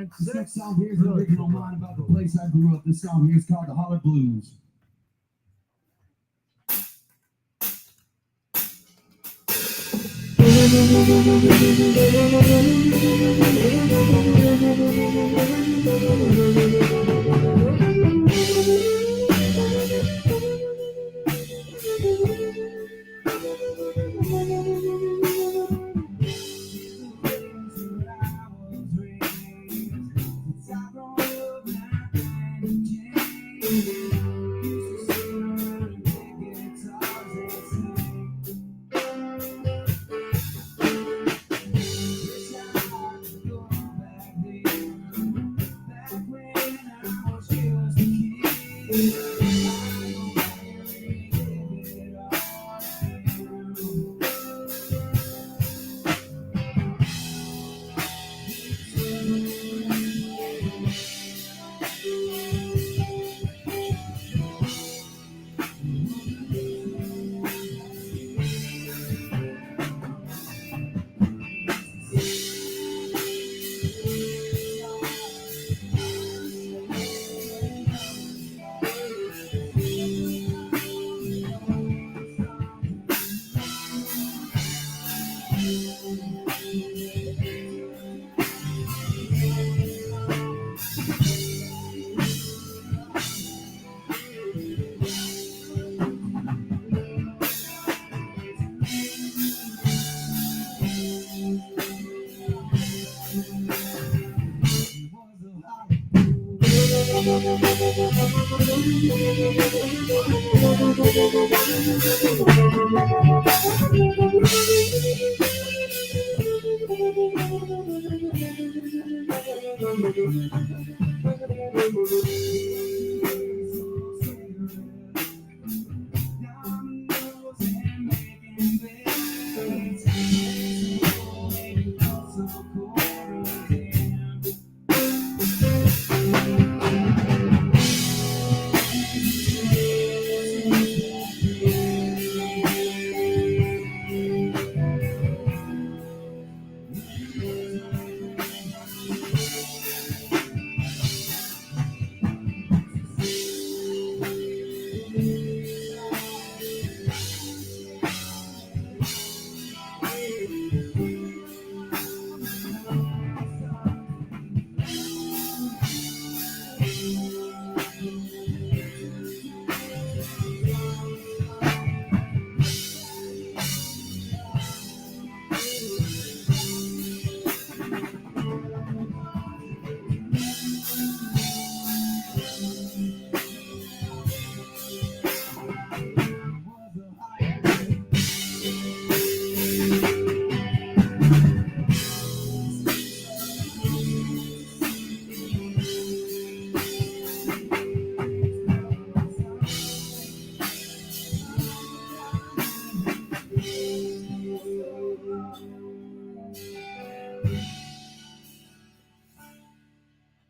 This next song here is an original mine about the place I grew up. This song here is called The Holler Blues.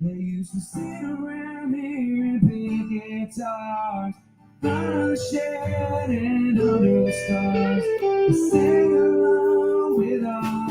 They used to sit around here and play guitars, under the shed and under the stars. They sang along with our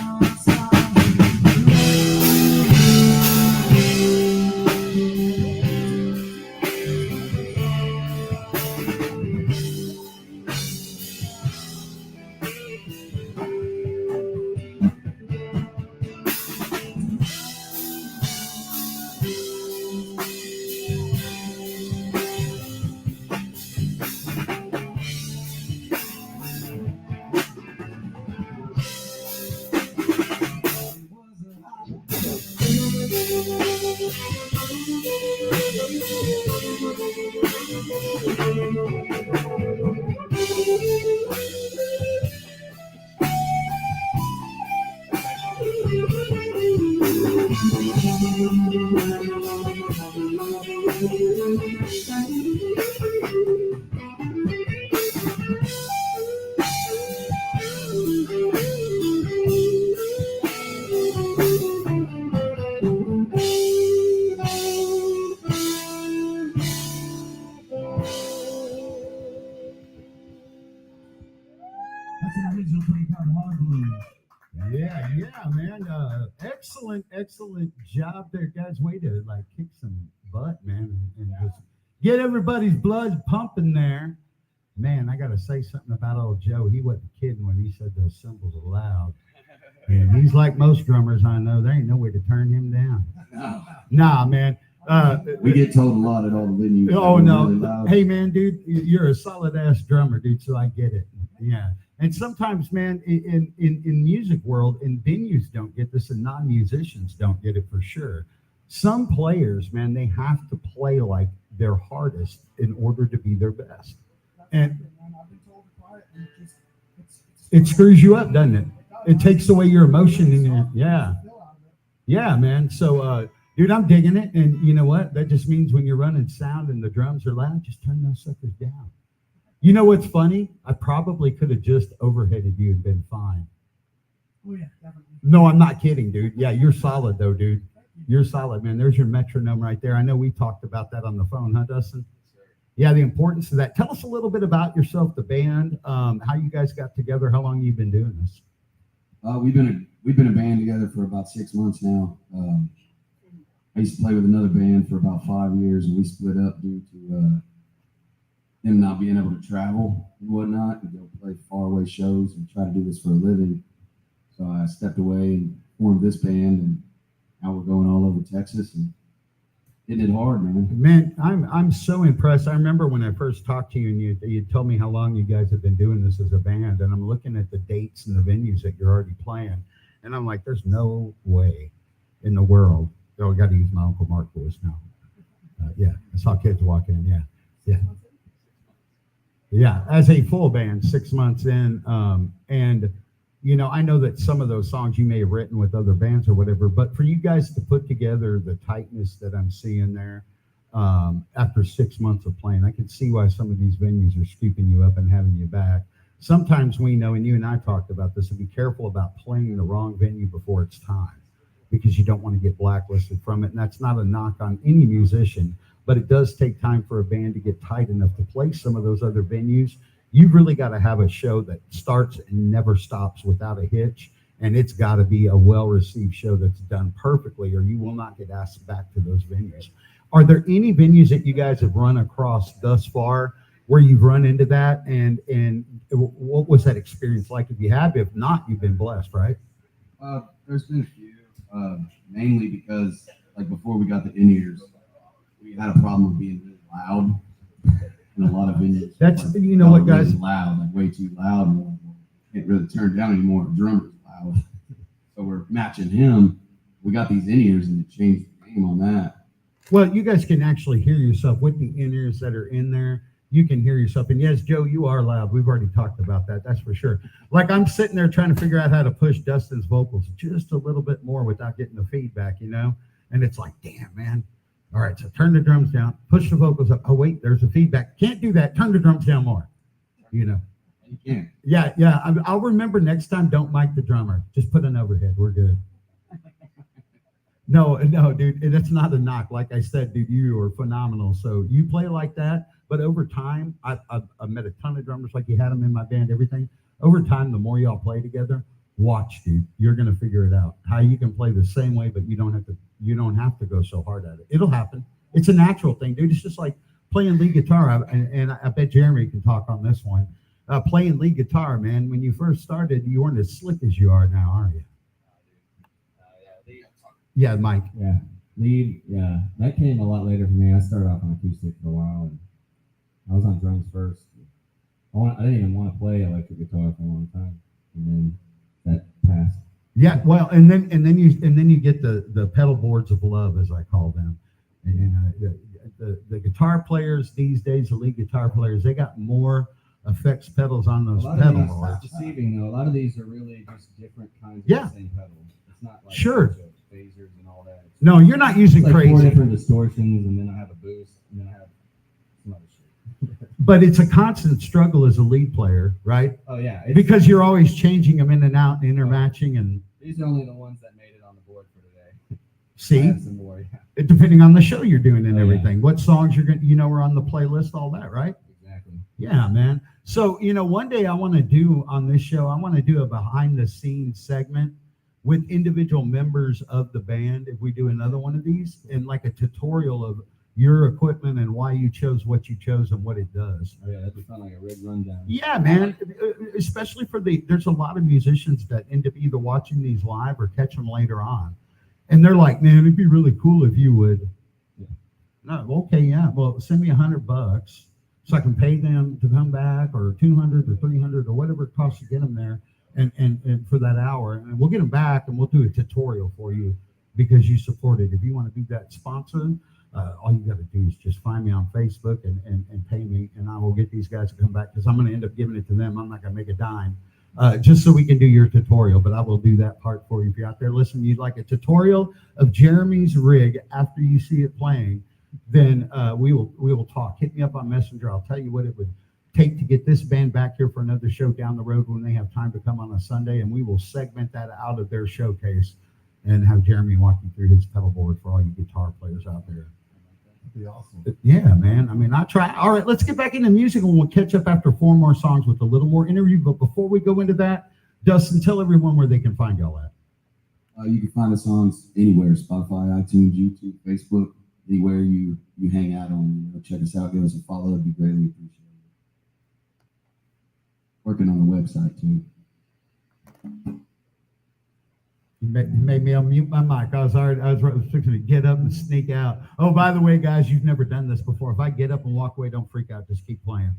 That's an original play called The Holler Blues. Yeah, man. Excellent job there, guys. Way to like kick some butt, man, and just get everybody's blood pumping there. Man, I got to say something about old Joe. He wasn't kidding when he said those cymbals are loud. And he's like most drummers I know. There ain't no way to turn him down. No. Nah, man. We get told a lot at all the venues. Oh We're no. really loud. Hey man, dude, you're a solid ass drummer, dude. So I get it. Yeah. And sometimes, man, in music world, and venues don't get this, and non-musicians don't get it for sure. Some players, man, they have to play like their hardest in order to be their best. And it screws you up, doesn't it? It takes away your emotion in your, yeah, man. So dude, I'm digging it. And you know what? That just means when you're running sound and the drums are loud, just turn those suckers down. You know what's funny? I probably could have just overheaded you and been fine. Oh yeah, definitely. No, I'm not kidding, dude. Yeah, you're solid though, dude. You're solid, man. There's your metronome right there. I know we talked about that on the phone, huh, Dustin? Yeah, the importance of that. Tell us a little bit about yourself, the band, how you guys got together, how long you've been doing this. We've been a band together for about 6 months now. I used to play with another band for about 5 years, and we split up due to him not being able to travel and whatnot and go play faraway shows and try to do this for a living. So I stepped away and formed this band, and now we're going all over Texas and hitting it hard, man. Man, I'm so impressed. I remember when I first talked to you and you told me how long you guys have been doing this as a band, and I'm looking at the dates and the venues that you're already playing, and I'm like, there's no way in the world. Oh, I got to use my Uncle Mark voice now. Yeah, I saw kids walk in. Yeah. As a full band, 6 months in, and you know, I know that some of those songs you may have written with other bands or whatever, but for you guys to put together the tightness that I'm seeing there after 6 months of playing, I can see why some of these venues are scooping you up and having you back. Sometimes we know, and you and I talked about this, to be careful about playing the wrong venue before it's time, because you don't want to get blacklisted from it. And that's not a knock on any musician, but it does take time for a band to get tight enough to play some of those other venues. You've really got to have a show that starts and never stops without a hitch. And it's got to be a well-received show that's done perfectly, or you will not get asked back to those venues. Are there any venues that you guys have run across thus far where you've run into that? And what was that experience like? If you have, if not, you've been blessed, right? There's been a few, mainly because like before we got the in-ears, we had a problem with being really loud. In a lot of venues, that's like, you know what, guys, really loud, like way too loud, and can't really turn down anymore. The drummer's loud, so we're matching him. We got these in-ears, and it changed the game on that. Well, you guys can actually hear yourself with the in-ears that are in there. You can hear yourself, and yes, Joe, you are loud. We've already talked about that. That's for sure. Like I'm sitting there trying to figure out how to push Dustin's vocals just a little bit more without getting the feedback, you know. And it's like, damn, man. All right, so turn the drums down, push the vocals up. Oh, wait, there's a feedback. Can't do that. Turn the drums down more, you know. You can't. Yeah. I'll remember next time, don't mic the drummer. Just put an overhead. We're good. No, dude, that's not a knock. Like I said, dude, you are phenomenal. So you play like that, but over time, I've met a ton of drummers like you had them in my band, everything. Over time, the more y'all play together, watch, dude, you're going to figure it out. How you can play the same way, but you don't have to go so hard at it. It'll happen. It's a natural thing, dude. It's just like playing lead guitar. And I bet Jeremy can talk on this one. Playing lead guitar, man, when you first started, you weren't as slick as you are now, are you? Yeah, Mike. Yeah, lead. Yeah, that came a lot later for me. I started off on acoustic for a while, and I was on drums first. I didn't even want to play electric guitar for a long time, and then that passed. Yeah, well, and then you get the pedal boards of love, as I call them, and the guitar players these days, the lead guitar players, they got more effects pedals on those pedal boards. It's deceiving though. A lot of these are really just different kinds of the same pedal. It's not like sure. Phasers and all that. No, you're not using like crazy. 4 different distortions, and then I have a boost, and then I have some other shit. But it's a constant struggle as a lead player, right? Oh yeah, because you're always changing them in and out, intermatching, and these are only the ones that made it on the board for today. See, I have some more, depending on the show you're doing and everything, yeah. what songs you're going, are on the playlist, all that, right? Exactly. Yeah, man. So, one day I want to do on this show, I want to do a behind the scenes segment with individual members of the band. If we do another one of these, and like a tutorial of your equipment and why you chose what you chose and what it does. Oh yeah, that'd be fun, like a rig rundown. Yeah, man. Especially there's a lot of musicians that end up either watching these live or catch them later on. And they're like, man, it'd be really cool if you would. Yeah. No, okay, yeah. Well, send me $100 so I can pay them to come back, or 200 or 300 or whatever it costs to get them there, and for that hour, and we'll get them back and we'll do a tutorial for you because you supported. If you want to be that sponsor, all you got to do is just find me on Facebook and pay me, and I will get these guys to come back because I'm going to end up giving it to them. I'm not going to make a dime. Just so we can do your tutorial, but I will do that part for you. If you're out there listening, you'd like a tutorial of Jeremy's rig after you see it playing, then we will talk. Hit me up on Messenger. I'll tell you what it would take to get this band back here for another show down the road when they have time to come on a Sunday, and we will segment that out of their showcase and have Jeremy walk you through his pedal board for all you guitar players out there. That'd be awesome. Yeah, man. I mean, I try. All right, let's get back into music, and we'll catch up after 4 more songs with a little more interview. But before we go into that, Dustin, tell everyone where they can find y'all at. You can find the songs anywhere: Spotify, iTunes, YouTube, Facebook, anywhere you hang out on. Check us out. Give us a follow. It'd be greatly appreciated. Working on the website too. You made me unmute my mic. I was fixing to get up and sneak out. Oh, by the way, guys, you've never done this before. If I get up and walk away, don't freak out. Just keep playing.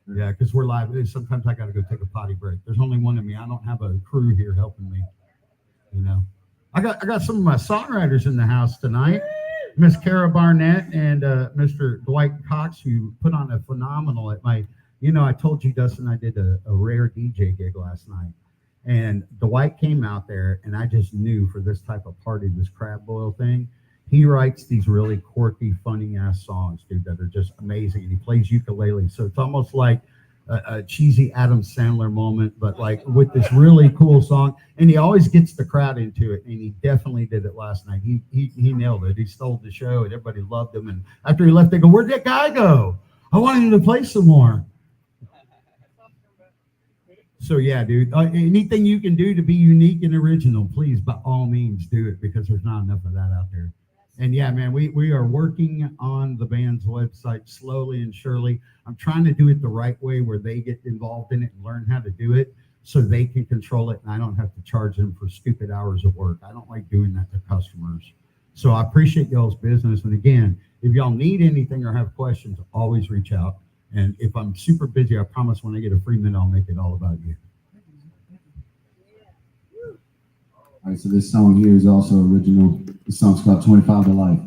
Yeah, because we're live. Sometimes I got to go take a potty break. There's only one of me. I don't have a crew here helping me. I got some of my songwriters in the house tonight. Miss Kara Barnett and Mr. Dwight Cox, who put on a phenomenal at my. I told you, Dustin, I did a rare DJ gig last night. And Dwight came out there, and I just knew for this type of party, this crab boil thing, he writes these really quirky, funny-ass songs, dude, that are just amazing. And he plays ukulele. So it's almost like a cheesy Adam Sandler moment, but like with this really cool song. And he always gets the crowd into it, and he definitely did it last night. He nailed it. He stole the show, and everybody loved him. And after he left, they go, where'd that guy go? I wanted him to play some more. So yeah, dude, anything you can do to be unique and original, please, by all means, do it, because there's not enough of that out there. And yeah, man, we are working on the band's website slowly and surely. I'm trying to do it the right way where they get involved in it and learn how to do it so they can control it, and I don't have to charge them for stupid hours of work. I don't like doing that to customers. So I appreciate y'all's business. And again, if y'all need anything or have questions, always reach out. And if I'm super busy, I promise when I get a free minute, I'll make it all about you. All right, so this song here is also original. This song's called 25 to Life.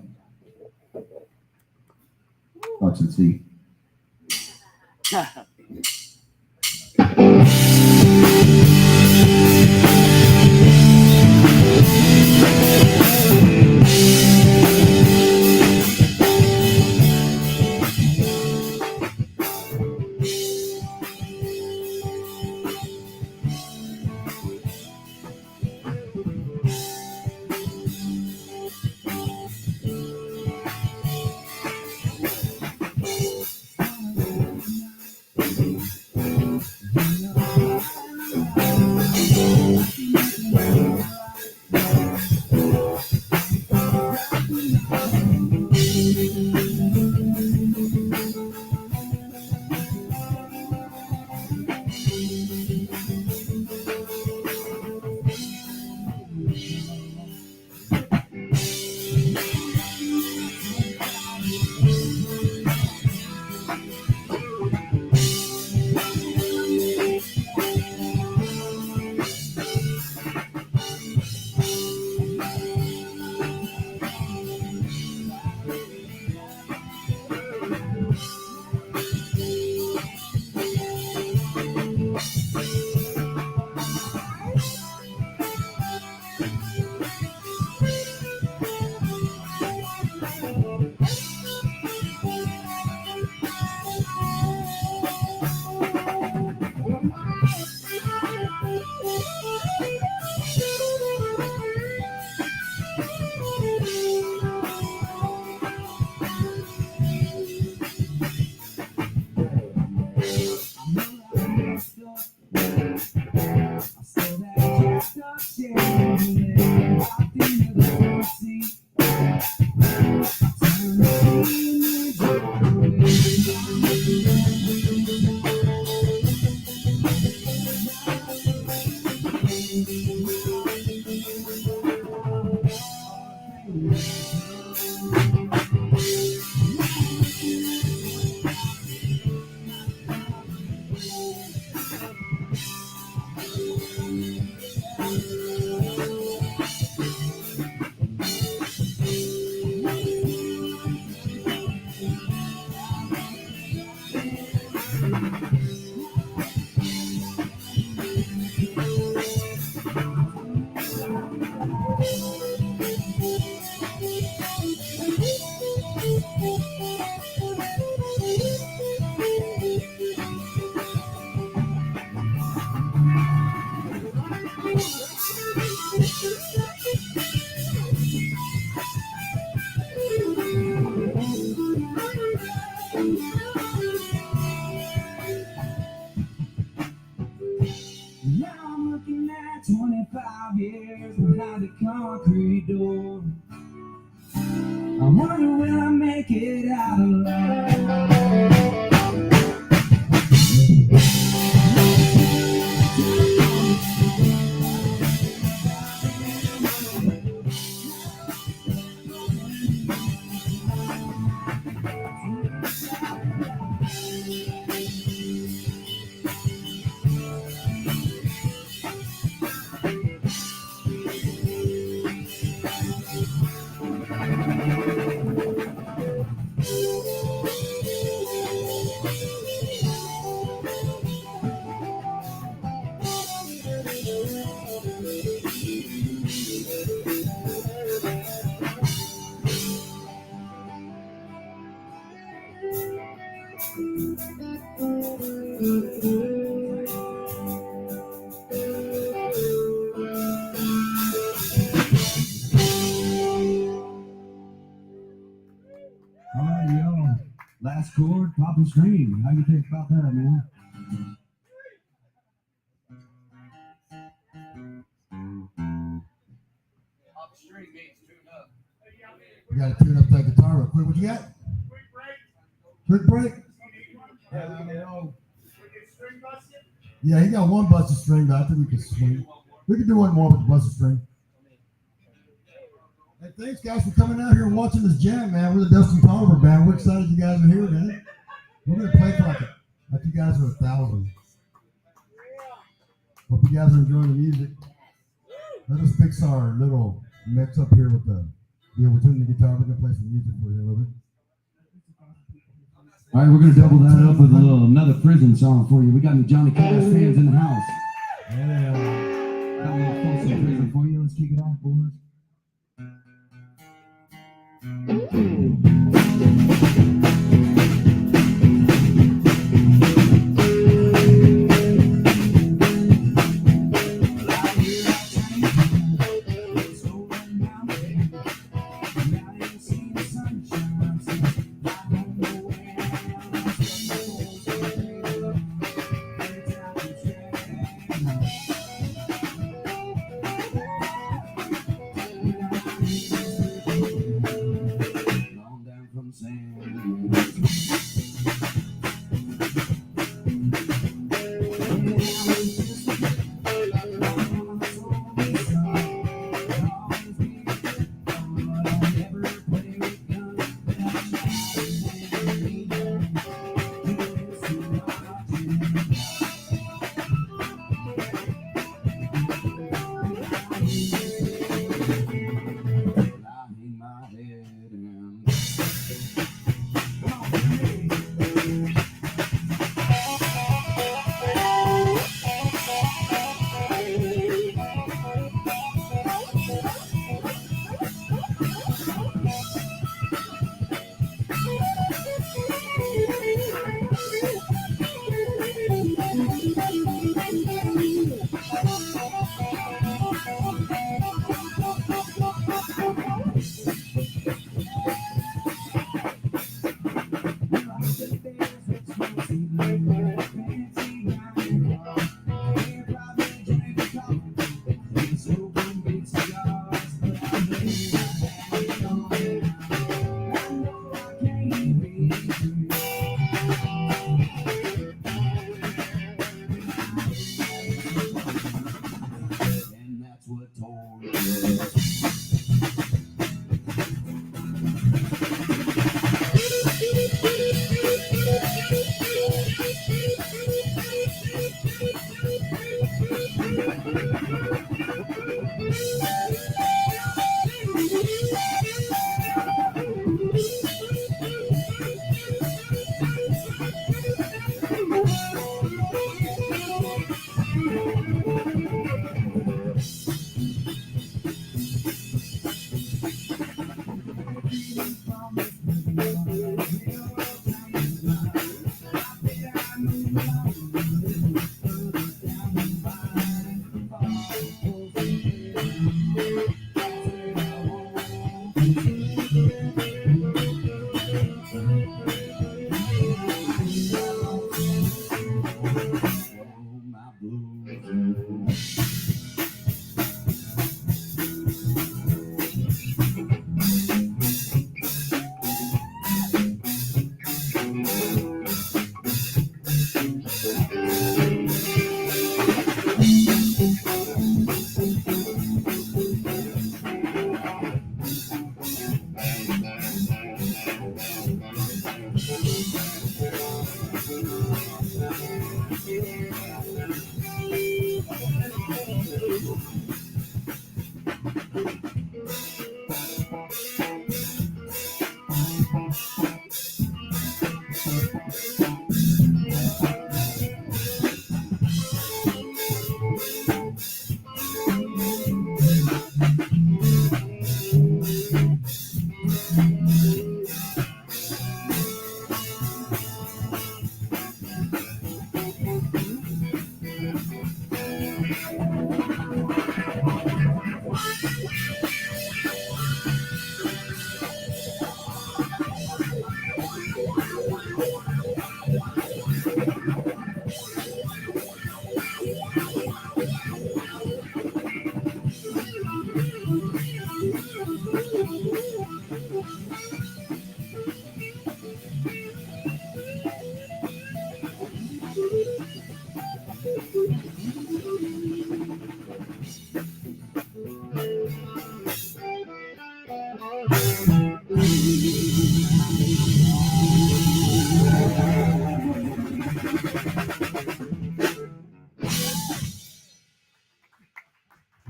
Watch and see. Now I'm looking at 25 years behind a concrete door. I wonder will I make it out alive. All right, yo. Last chord, pop and scream. How you think about that, man? Pop string means tune up. You got to tune up that guitar real quick. What you got? Quick break? Yeah, he got one busted string, but I think we can swing. We can do one more with the busted string. Hey, thanks guys for coming out here and watching this jam, man. We're the Dustin Tolliver band. We're excited you guys are here, man. We're gonna play for like you guys are 1,000. Hope you guys are enjoying the music. Let us fix our little mix up here with we're tuning the guitar. We're gonna play some music for you a little bit. All right, we're gonna double that up with another prison song for you. We got any Johnny Cash fans in the house? Yeah. Got a little Folsom Prison for you. Let's kick it off, boys.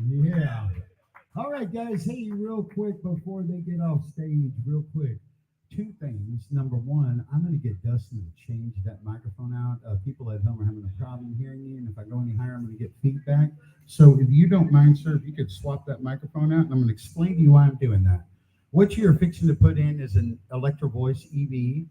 Yeah. All right, guys. Hey, real quick before they get off stage, real quick. Two things. Number one, I'm going to get Dustin to change that microphone out. People at home are having a problem hearing me, and if I go any higher, I'm going to get feedback. So if you don't mind, sir, if you could swap that microphone out, and I'm going to explain to you why I'm doing that. What you're fixing to put in is an Electro Voice EV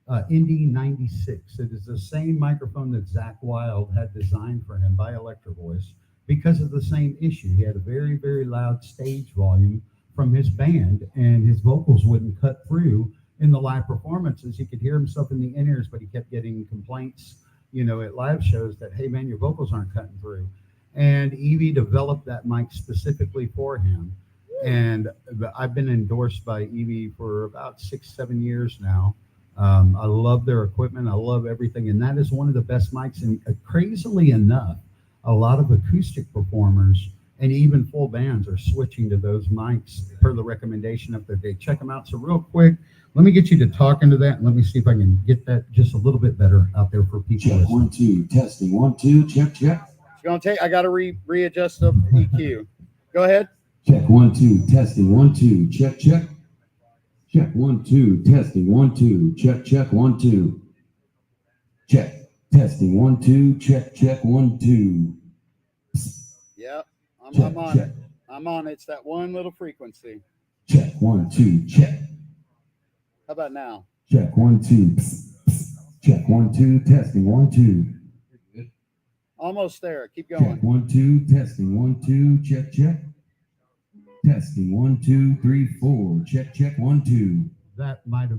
ND96. It is the same microphone that Zach Wilde had designed for him by Electro Voice because of the same issue. He had a very, very loud stage volume from his band, and his vocals wouldn't cut through in the live performances. He could hear himself in the in-ears, but he kept getting complaints, at live shows that, hey man, your vocals aren't cutting through. And Evie developed that mic specifically for him. And I've been endorsed by Evie for about 6-7 years now. I love their equipment. I love everything. And that is one of the best mics. And crazily enough, a lot of acoustic performers and even full bands are switching to those mics per the recommendation of their day. Check them out. So real quick, let me get you to talk into that, and let me see if I can get that just a little bit better out there for people. Check 1 2 testing 1 2 check. It's gonna take. I got to readjust the EQ. Go ahead. Check 1 2 testing 1 2 check. Check 1 2 testing 1 2 check 1 2 check testing 1 2 check 1 2. Yep, I'm Check, on check. it. I'm on it. It's that one little frequency. Check 1 2 check. How about now? Check 1 2. Check 1 2 testing 1 2. Almost there. Keep Check going. 1 2 testing 1 2 check. Testing 1 2 3 4 check 1 2. That might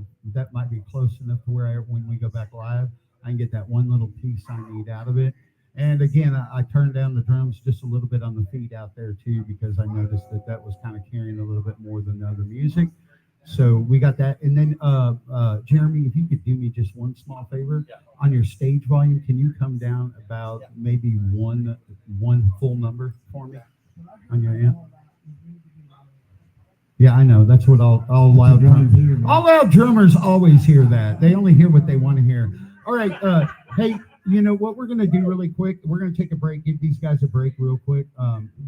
be close enough to where when we go back live, I can get that one little piece I need out of it. And again, I turned down the drums just a little bit on the feed out there too, because I noticed that was kind of carrying a little bit more than the other music. So we got that. And then Jeremy, if you could do me just one small favor, on your stage volume, can you come down about maybe one full number for me on your amp? Yeah, I know. That's what all loud drummers always hear that. They only hear what they want to hear. All right. Hey, what we're going to do really quick? We're going to take a break, give these guys a break real quick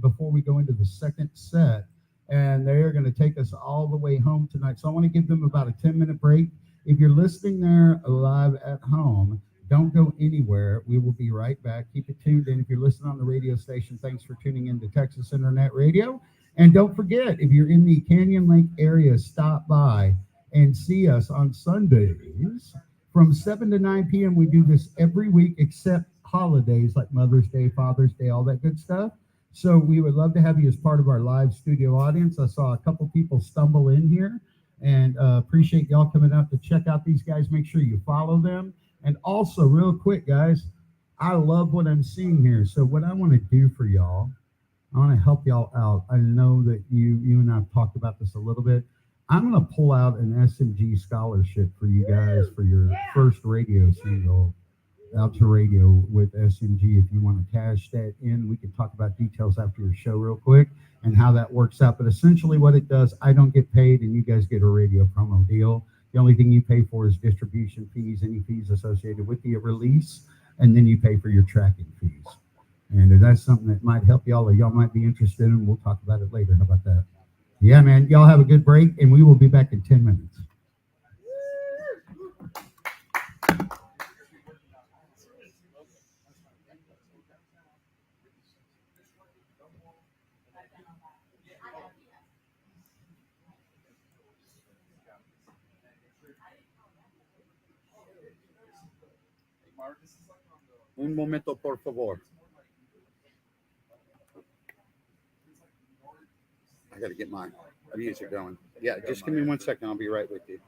before we go into the second set. And they're going to take us all the way home tonight. So I want to give them about a 10-minute break. If you're listening there live at home, don't go anywhere. We will be right back. Keep it tuned in. If you're listening on the radio station, thanks for tuning in to Texas Internet Radio. And don't forget, if you're in the Canyon Lake area, stop by and see us on Sundays from 7 to 9 p.m. We do this every week except holidays like Mother's Day, Father's Day, all that good stuff. So we would love to have you as part of our live studio audience. I saw a couple people stumble in here, and appreciate y'all coming out to check out these guys. Make sure you follow them. And also, real quick, guys, I love what I'm seeing here. So what I want to do for y'all, I want to help y'all out. I know that you and I've talked about this a little bit. I'm going to pull out an SMG scholarship for you guys for your first radio single out to radio with SMG. If you want to cash that in, we can talk about details after your show real quick and how that works out. But essentially what it does, I don't get paid and you guys get a radio promo deal. The only thing you pay for is distribution fees, any fees associated with the release, and then you pay for your tracking fees. And if that's something that might help y'all or y'all might be interested in, we'll talk about it later. How about that? Yeah, man. Y'all have a good break, and we will be back in 10 minutes. Un momento, por favor. I got to get my music going. Yeah, just give me 1 second. I'll be right with you.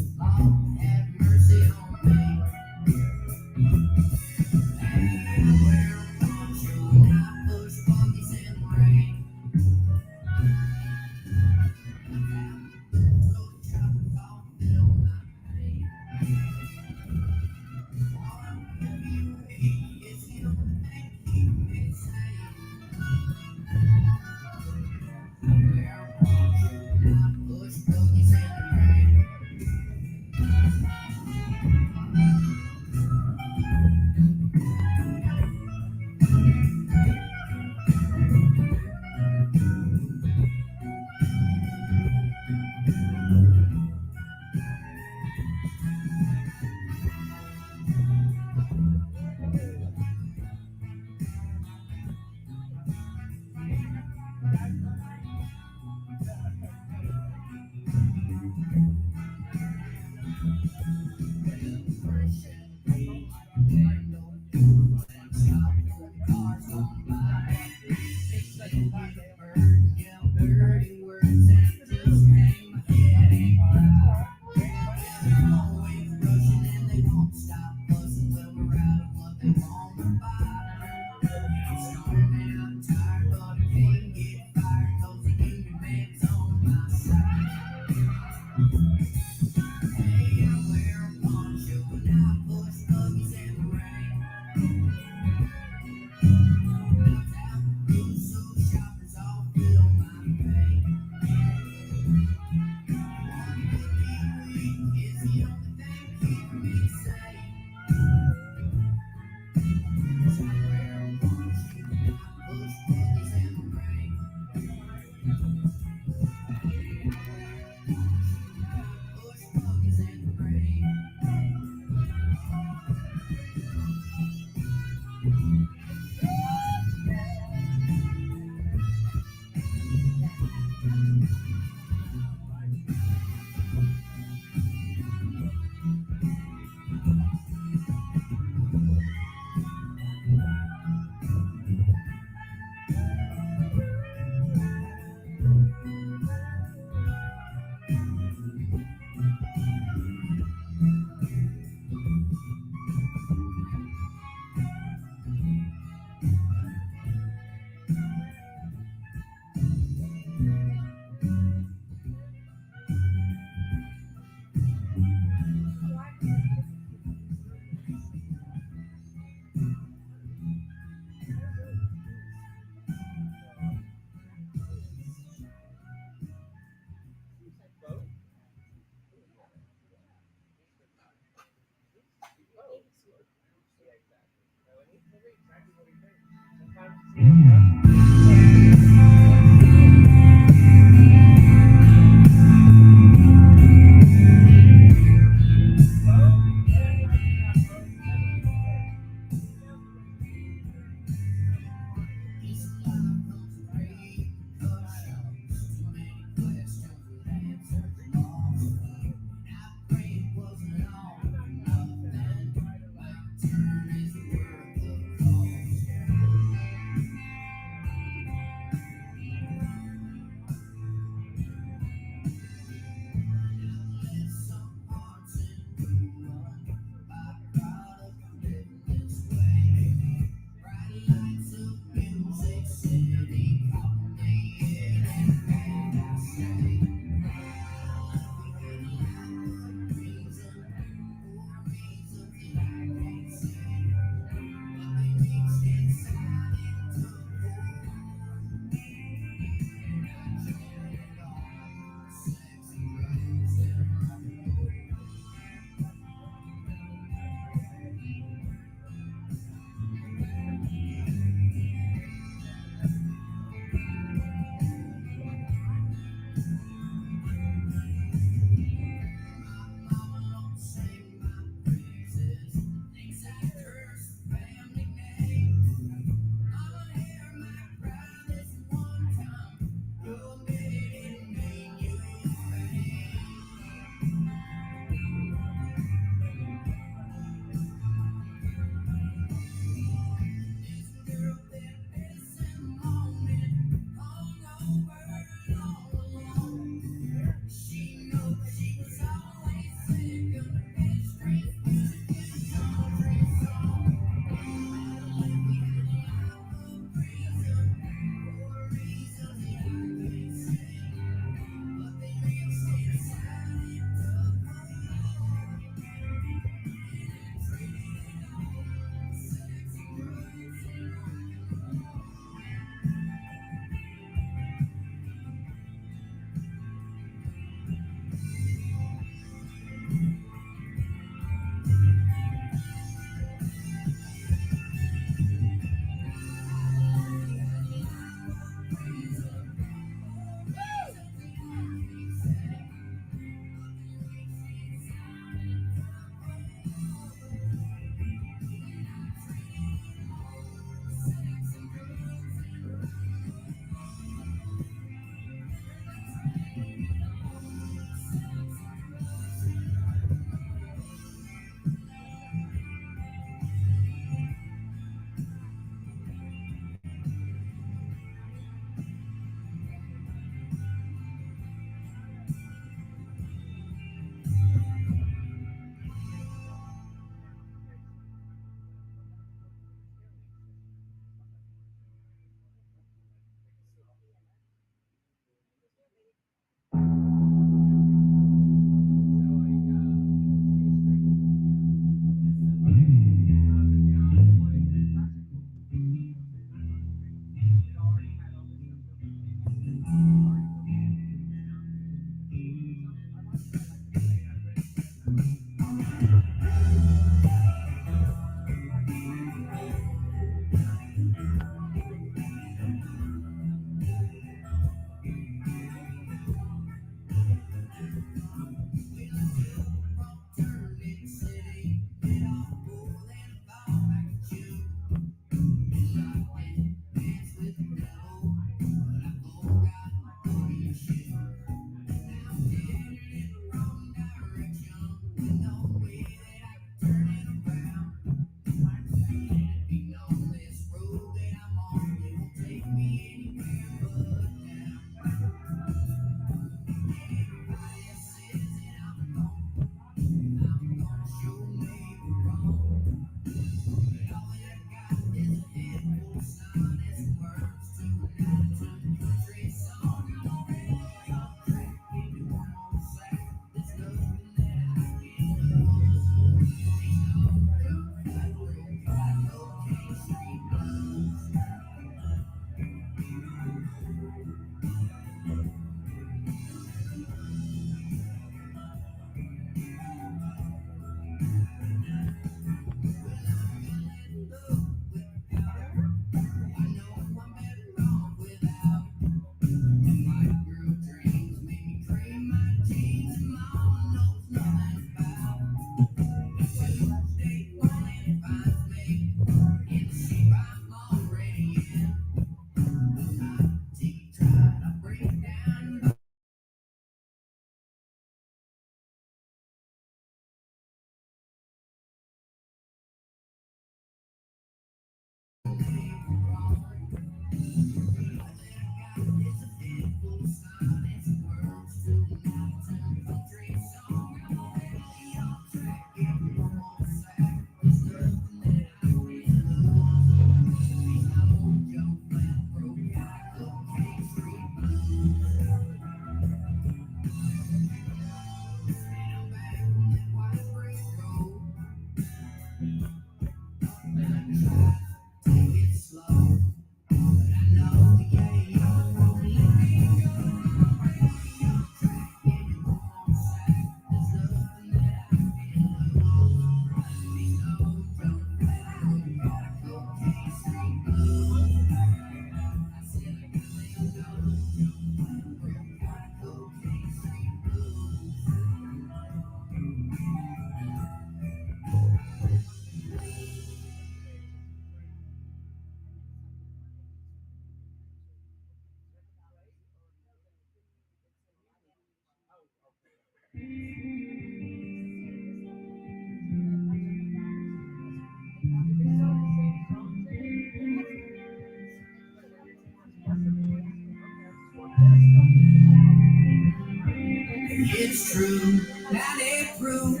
It's true that it proved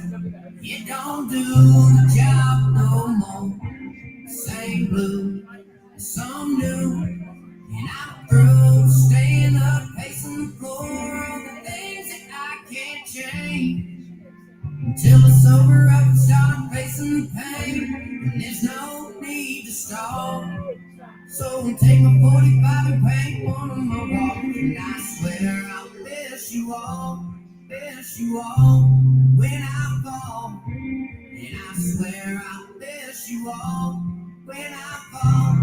you don't do the job no more. Same blue, some new, and I'm through staying up, pacing the floor on the things that I can't change. Until it's over, I can start facing the pain, and there's no need to stall. So take my 45 and paint one of my walls, and I swear I'll miss you all when I fall. And I swear I'll miss you all when I fall,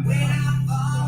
when I fall.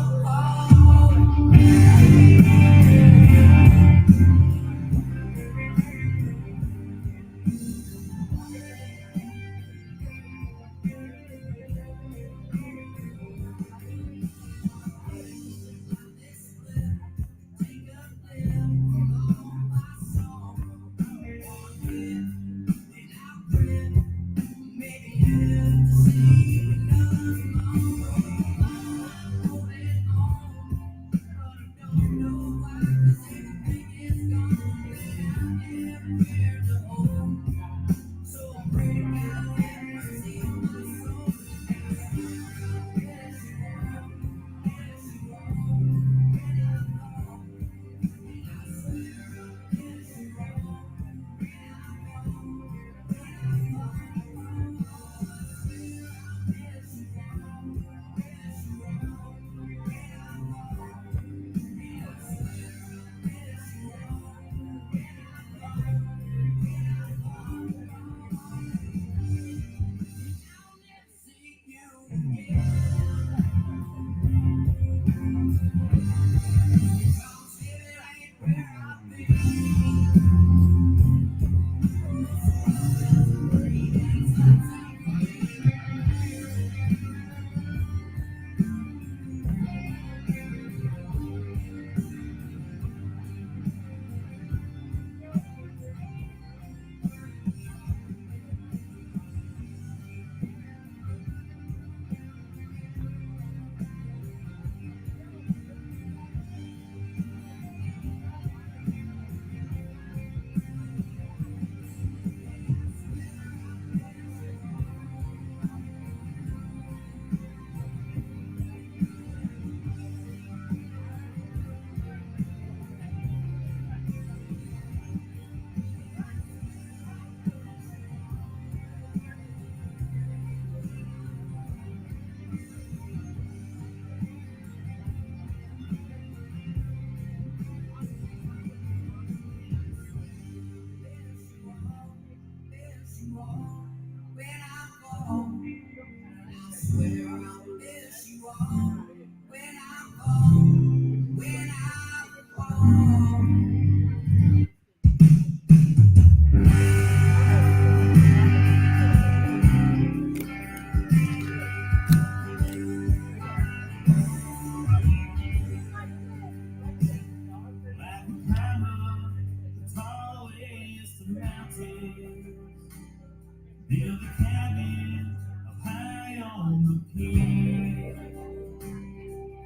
Build a cabin up high on the hill,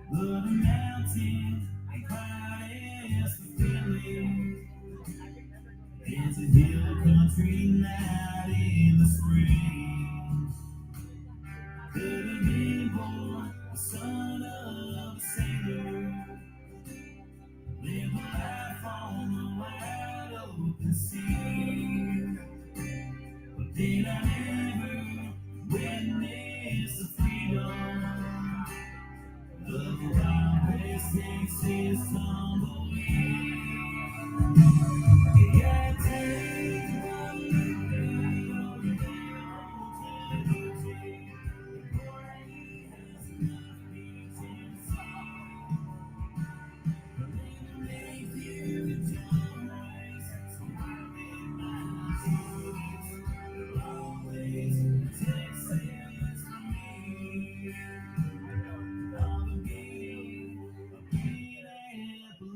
but a mountain ain't quite as fulfilling as a hill country night in the spring. Could have been born the son of a sailor, live a life on the wide open sea. But did I ever witness the freedom of a wild west Texas tumbleweed? Yeah, take one look down to the sea. The boy has enough beats inside. But then they hear the drum race, so I'm in my seat. Always Texas for me. On the beat of Minneapolis.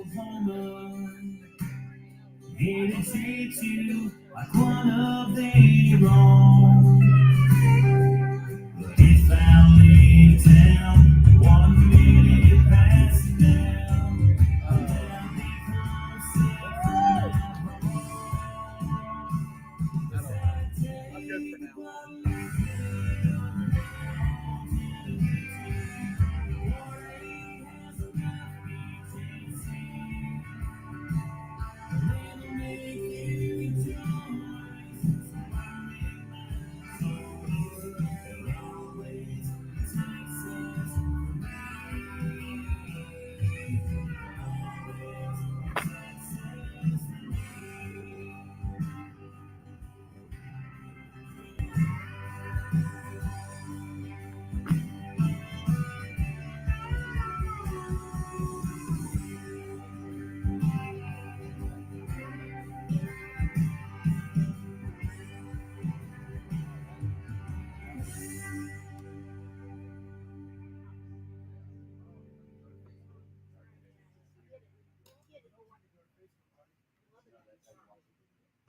Oklahoma. Here to treat you like one of their own. But if I lay down 1 minute past now, then they come set from my home. I take what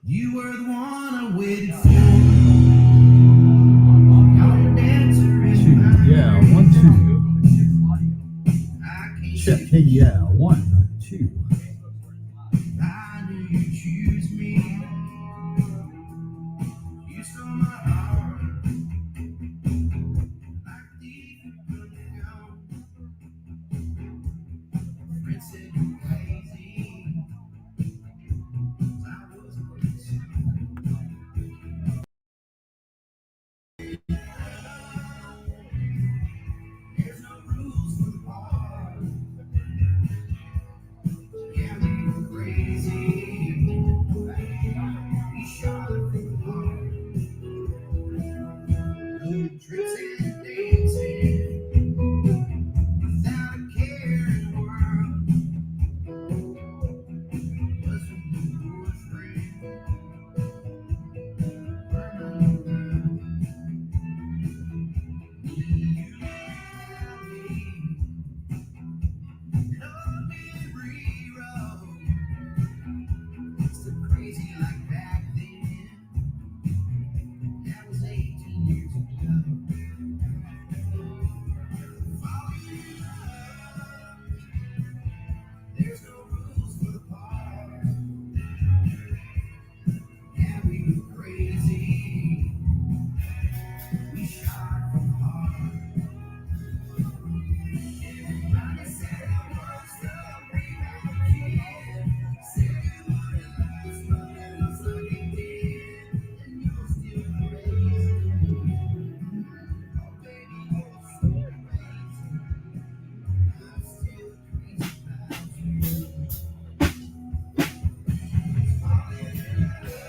you were the one I waited for. Your dancer is Two. mine. Yeah, 1, 2. I can't Check. Hey, yeah, 1, 2. I knew you'd choose me. You stole my heart. Like a thief you couldn't go. Friends said you're crazy. I was crazy. There's no rules for the bar. Yeah, we were crazy. We shot from the heart. Tricks and dancing without a care in the world. Was when you were free. Burning around. You love me rewrote. Still crazy like back then. That was 18 years ago. Falling in love. There's no rules for the part. Yeah, we were crazy. We shot from the heart. Everybody said I was the rebound kid. Said it wouldn't last, but it looks like it did. And you're still crazy. Oh, baby, you're so crazy. I'm still crazy about you. Falling in love.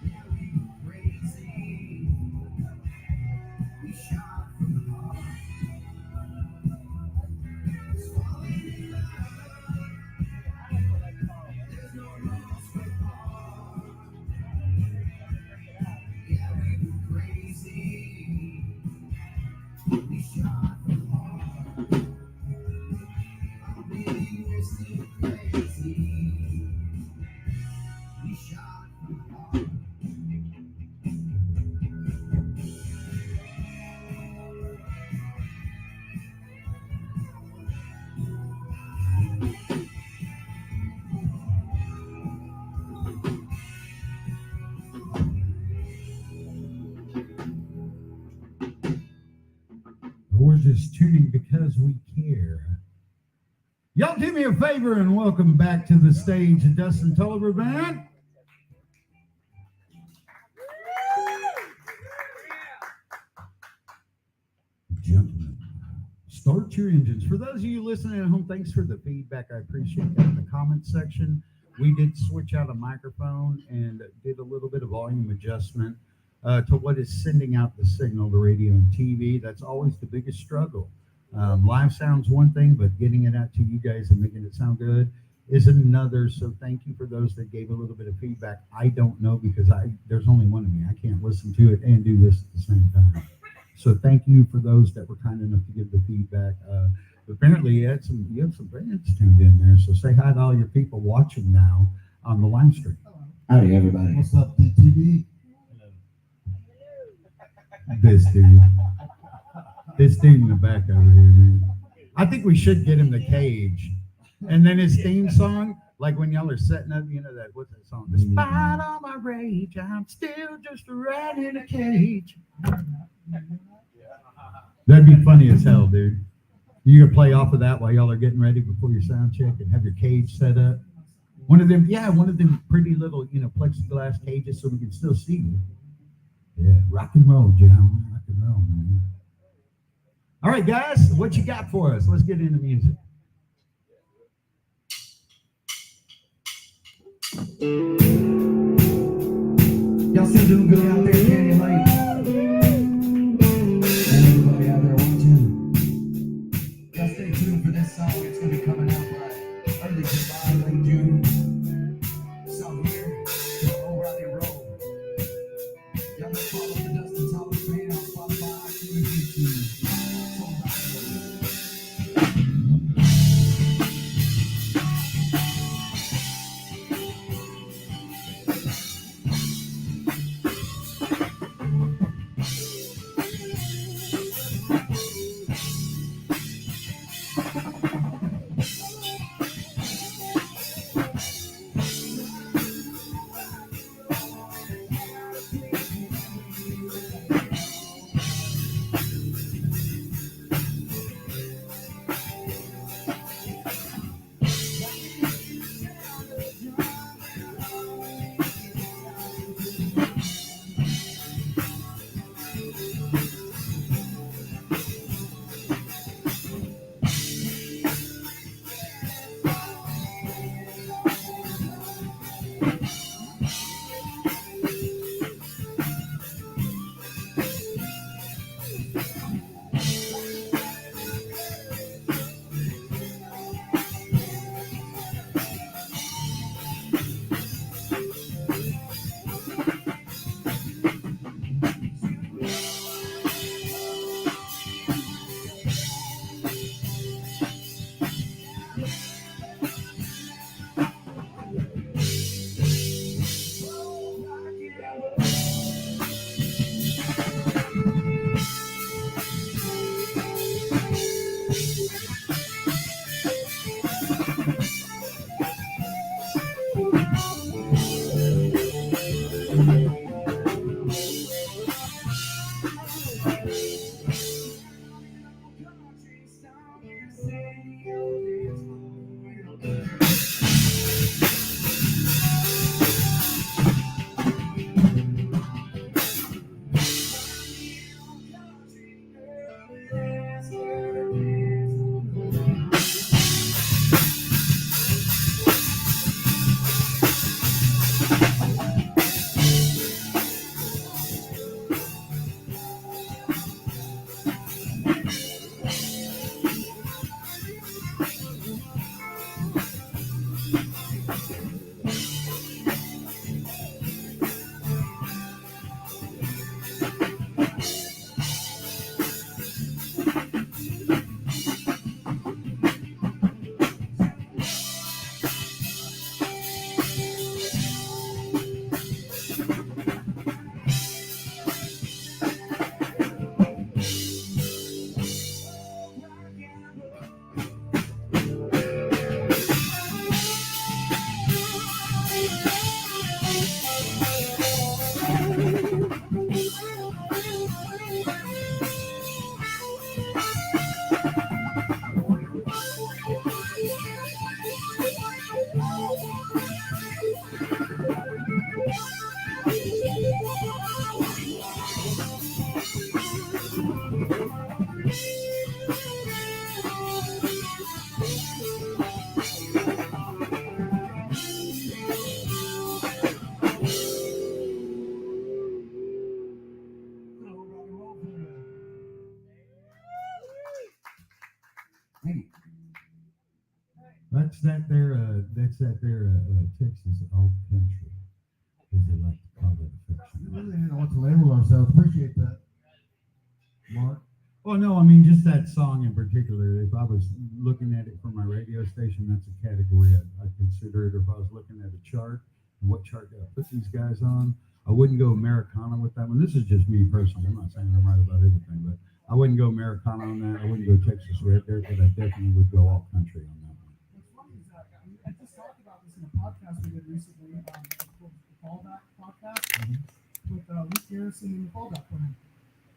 Yeah, we were crazy. We shot from the heart. Falling in love. There's no rules for the part. Yeah, we were crazy. We shot from the heart. Oh, baby, we're still crazy. We shot from the heart. We're just tuning because we care. Y'all do me a favor and welcome back to the stage Dustin Tolliver Band. Gentlemen, start your engines. For those of you listening at home, thanks for the feedback. I appreciate that. In the comments section, we did switch out a microphone and did a little bit of volume adjustment to what is sending out the signal to radio and TV. That's always the biggest struggle. Live sound's one thing, but getting it out to you guys and making it sound good is another. So thank you for those that gave a little bit of feedback. I don't know because there's only one of me. I can't listen to it and do this at the same time. So thank you for those that were kind enough to give the feedback. Apparently you had some bands tuned in there. So say hi to all your people watching now on the live stream. Howdy, everybody. What's up, DTV? This dude in the back over here, man. I think we should get him the cage. And then his theme song, like when y'all are setting up, that, what's that song? Despite all my rage, I'm still just a rat in a cage. That'd be funny as hell, dude. You gonna play off of that while y'all are getting ready before your sound check and have your cage set up? One of them pretty little, plexiglass cages so we can still see you. Yeah, rock and roll, John. Rock and roll, man. All right, guys, what you got for us? Let's get into music. Y'all still doing good out there, Canyon Lake? And everybody out there watching. Y'all stay tuned for this song. It's gonna be coming out by early July, late June. So here, roll, rock and roll. Y'all know follow the Dustin Tolliver page on Spotify, iTunes, YouTube. So rock and roll. That's that there Texas alt country, as they like to call it We affectionately. really didn't know what to label ourselves. Appreciate that. Mark? Well, no, I mean, just that song in particular. If I was looking at it for my radio station, that's a category I'd consider it. If I was looking at a chart and what chart did I put these guys on, I wouldn't go Americana with that one. This is just me personally. I'm not saying I'm right about everything, but I wouldn't go Americana on that. I wouldn't go Texas Red Dirt, but I definitely would go all country on that one. What's funny is that I just talked about this in a podcast we did recently, the Fallback podcast with Luke Garrison and the Fallback Plan.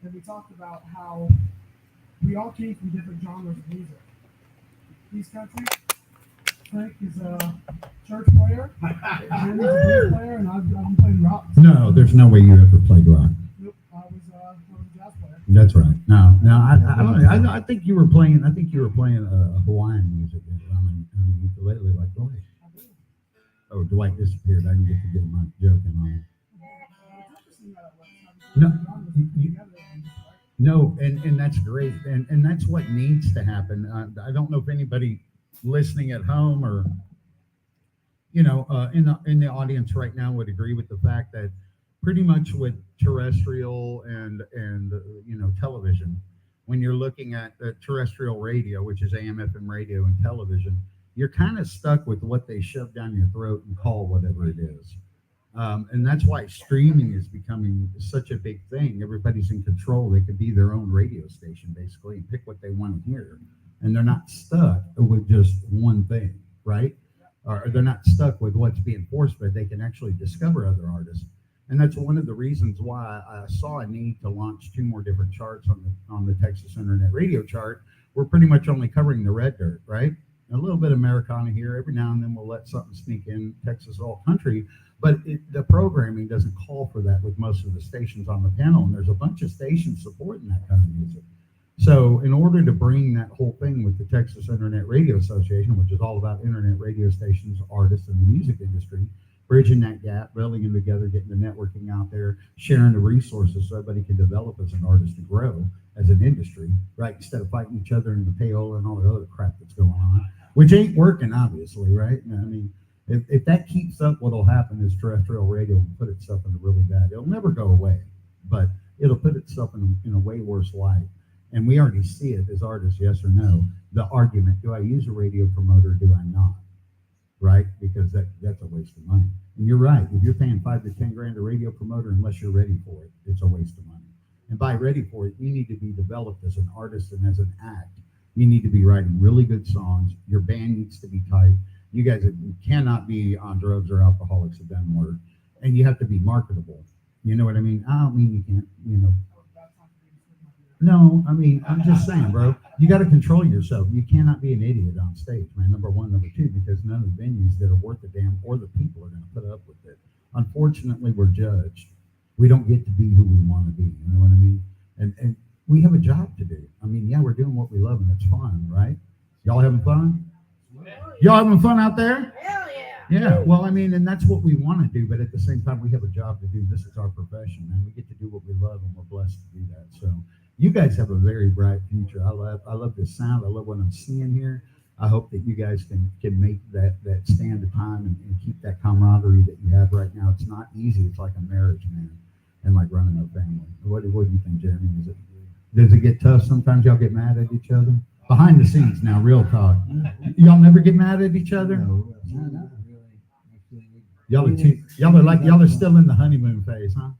And we talked about how we all came from different genres of music. He's country, Frank is a church player, Jeremy's a blues player, and I've been playing rock. No, there's no way you ever played rock. Nope, I was a jazz player. That's right. No, I think you were playing. I think you were playing Hawaiian music on the ukulele, like Dwight. I do. Oh, Dwight disappeared. I didn't get to get my joke in on it. It's interesting that No, genres you- together and just, right? No, and that's great, and that's what needs to happen. I don't know if anybody listening at home or in the audience right now would agree with the fact that pretty much with terrestrial and television, when you're looking at terrestrial radio, which is AM, FM radio, and television, you're kind of stuck with what they shove down your throat and call whatever it is. And that's why streaming is becoming such a big thing. Everybody's in control. They could be their own radio station, basically, and pick what they want to hear. And they're not stuck with just one thing, right? Or they're not stuck with what's being forced, but they can actually discover other artists. And that's one of the reasons why I saw a need to launch 2 more different charts on the Texas Internet Radio chart. We're pretty much only covering the red dirt, right? A little bit of Americana here. Every now and then we'll let something sneak in, Texas all country. But the programming doesn't call for that with most of the stations on the panel, and there's a bunch of stations supporting that kind of music. So in order to bring that whole thing with the Texas Internet Radio Association, which is all about internet radio stations, artists, and the music industry, bridging that gap, building them together, getting the networking out there, sharing the resources so everybody can develop as an artist and grow as an industry, right? Instead of fighting each other in the payola and all the other crap that's going on, which ain't working, obviously, right? I mean, if that keeps up, what'll happen is terrestrial radio will put itself in a really bad. It'll never go away, but it'll put itself in a way worse light. And we already see it as artists, yes or no. The argument: do I use a radio promoter? Or do I not? Right? Because that's a waste of money. And you're right. If you're paying $5 to $10 grand a radio promoter, unless you're ready for it, it's a waste of money. And by ready for it, you need to be developed as an artist and as an act. You need to be writing really good songs. Your band needs to be tight. You guys cannot be on drugs or alcoholics of them work, and you have to be marketable. You know what I mean? I don't mean you can't, No, I mean, I'm just saying, bro, you got to control yourself. You cannot be an idiot on stage, man. Number one. Number two, because none of the venues that are worth a damn or the people are going to put up with it. Unfortunately, we're judged. We don't get to be who we want to be. You know what I mean? And we have a job to do. I mean, yeah, we're doing what we love and it's fun, right? Y'all having fun? Y'all having fun out there? Hell yeah. Yeah, well, I mean, and that's what we want to do, but at the same time, we have a job to do. This is our profession, man. We get to do what we love, and we're blessed to do that. So, you guys have a very bright future. I love this sound. I love what I'm seeing here. I hope that you guys can make that stand of time and keep that camaraderie that you have right now. It's not easy. It's like a marriage, man, and like running a family. What do you think, Jeremy? Does it get tough? Sometimes y'all get mad at each other? Behind the scenes now, real talk. Y'all never get mad at each other? No, not really. Actually, Y'all are still in the honeymoon phase, huh?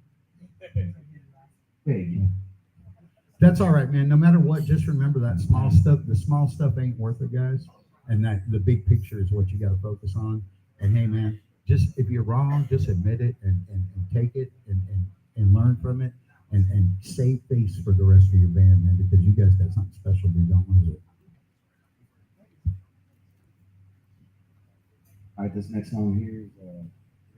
That's all right, man. No matter what, just remember that small stuff. The small stuff ain't worth it, guys. And that the big picture is what you got to focus on. And hey, man, just if you're wrong, just admit it and take it and learn from it and save face for the rest of your band, man, because you guys got something special to do. Don't lose it. All right, this next song here is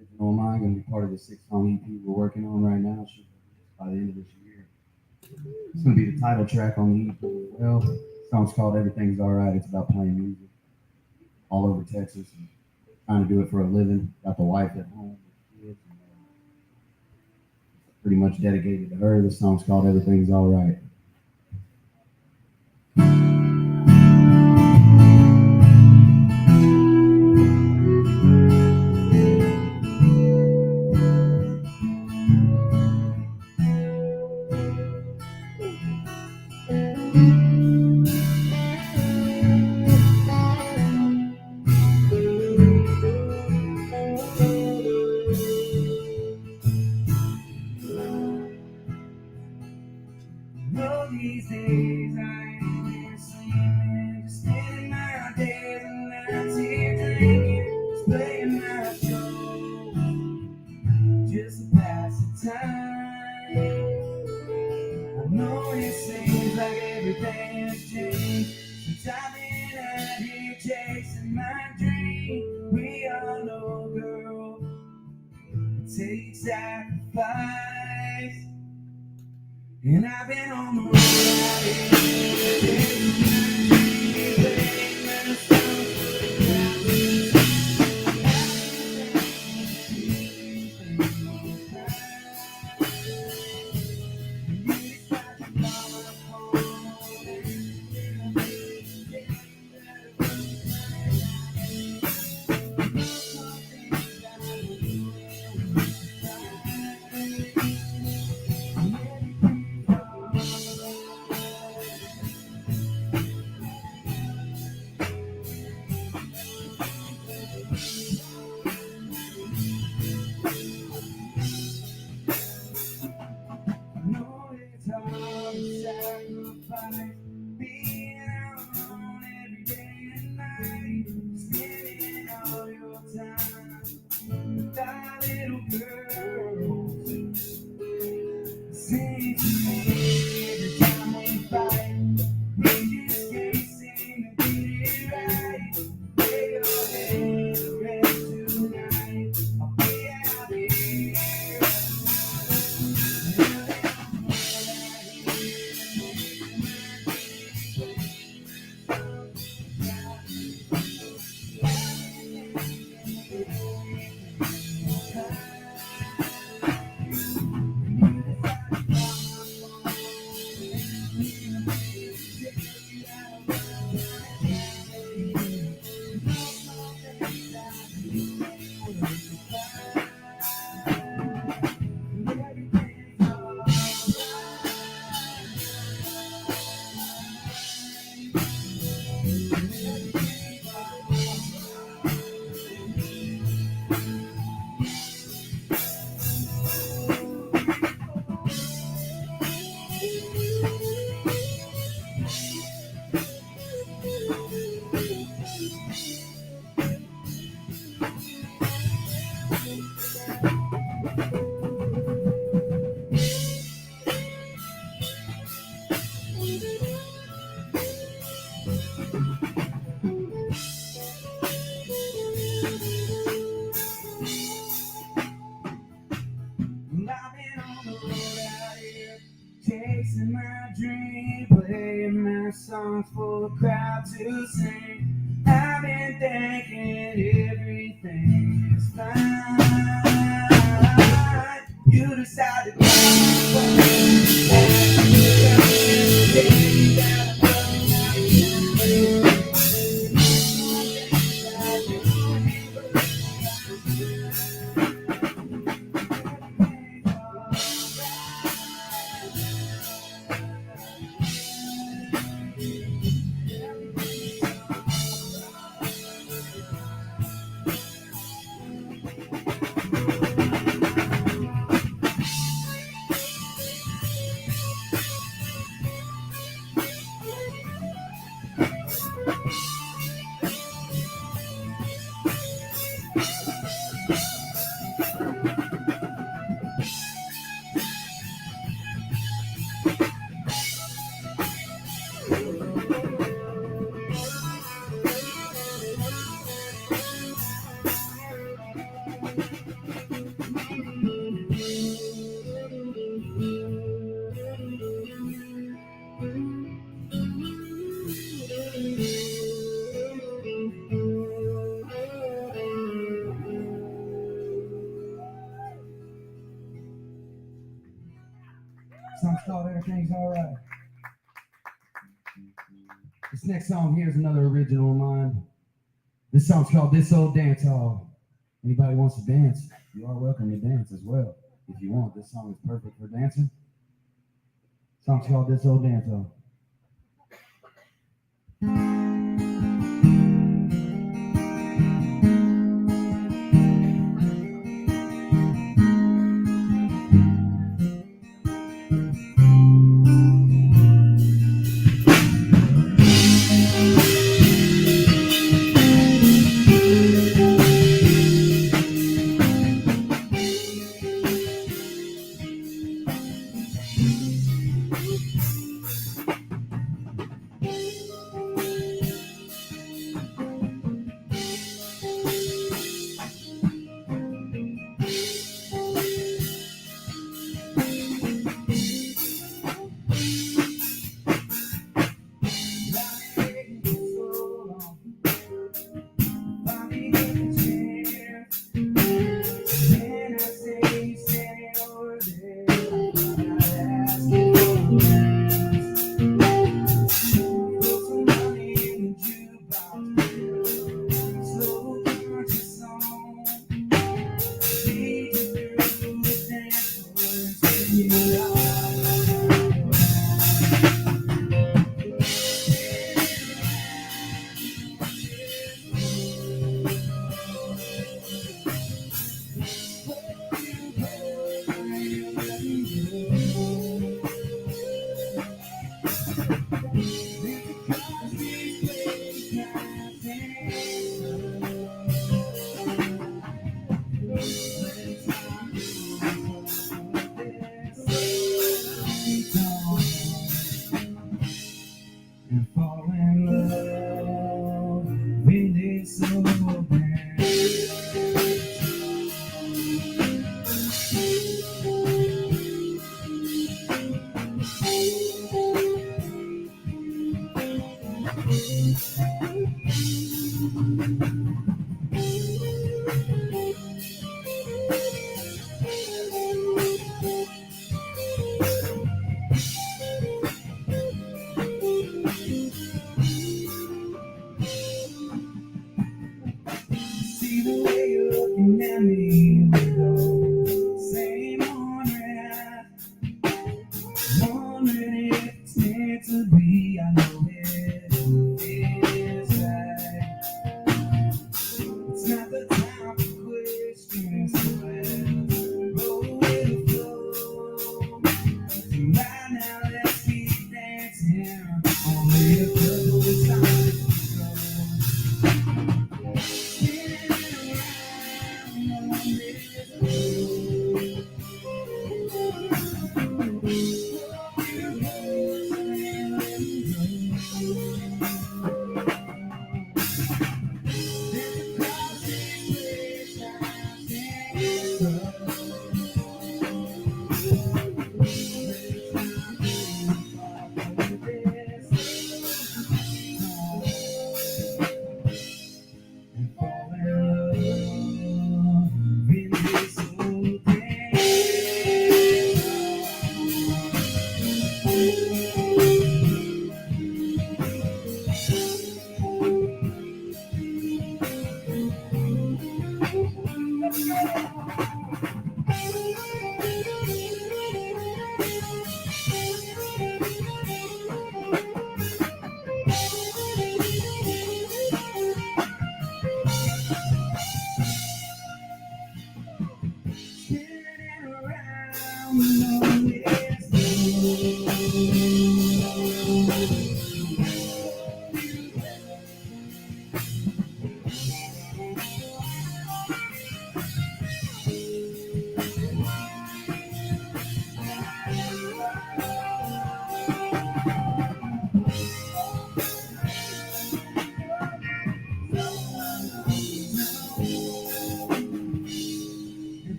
original of mine, going to be part of the 6-song EP we're working on right now. Should be by the end of this year. It's going to be the title track on the EP as well. The song's called Everything's All Right. It's about playing music all over Texas and trying to do it for a living. Got the wife at home with kids. And, pretty much dedicated to her. The song's called Everything's All Right. No, these days I ain't been sleeping, just spending my days and nights here drinking, just playing my show, just to pass the time. I know it seems like everything has changed since I've been out here chasing my dream. We all know, girl, it takes sacrifice. And I've been on the road out here, chasing my dream, playing my songs for the crowd. I know it's hard to sacrifice being alone every day and night, spending all your time with our little girls. Sing to me every time we fight. We just can't seem to get it right. Lay your head to rest tonight. I'll be out here. I've been on the road out here, chasing my dream, playing my songs for the crowd to sing. I've been thinking everything is fine. You decided to Song's called Everything's Alright. This next song here is another original of mine. This song's called This Old Dance Hall. Anybody wants to dance, you are welcome to dance as well. If you want, this song is perfect for dancing. Song's called This Old Dance Hall. See the way you're looking at me with those same wondering, wondering if it's meant to be. I know it is right. It's not the time for questions, so let's roll with the flow. And right now, let's keep dancing. Only a couple of times to go. Spinning around on this road.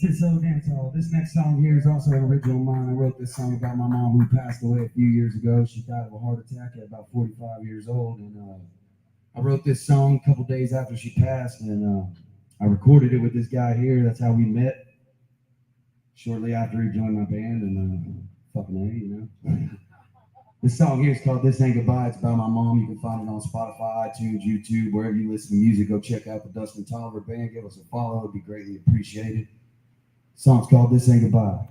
This old dance hall. This next song here is also an original of mine. I wrote this song about my mom who passed away a few years ago. She died of a heart attack at about 45 years old, and I wrote this song a couple days after she passed, and I recorded it with this guy here. That's how we met. Shortly after he joined my band, and fucking A, you know. This song here is called "This Ain't Goodbye." It's about my mom. You can find it on Spotify, iTunes, YouTube, wherever you listen to music. Go check out the Dustin Tolliver band. Give us a follow. It'd be greatly appreciated. Song's called "This Ain't Goodbye."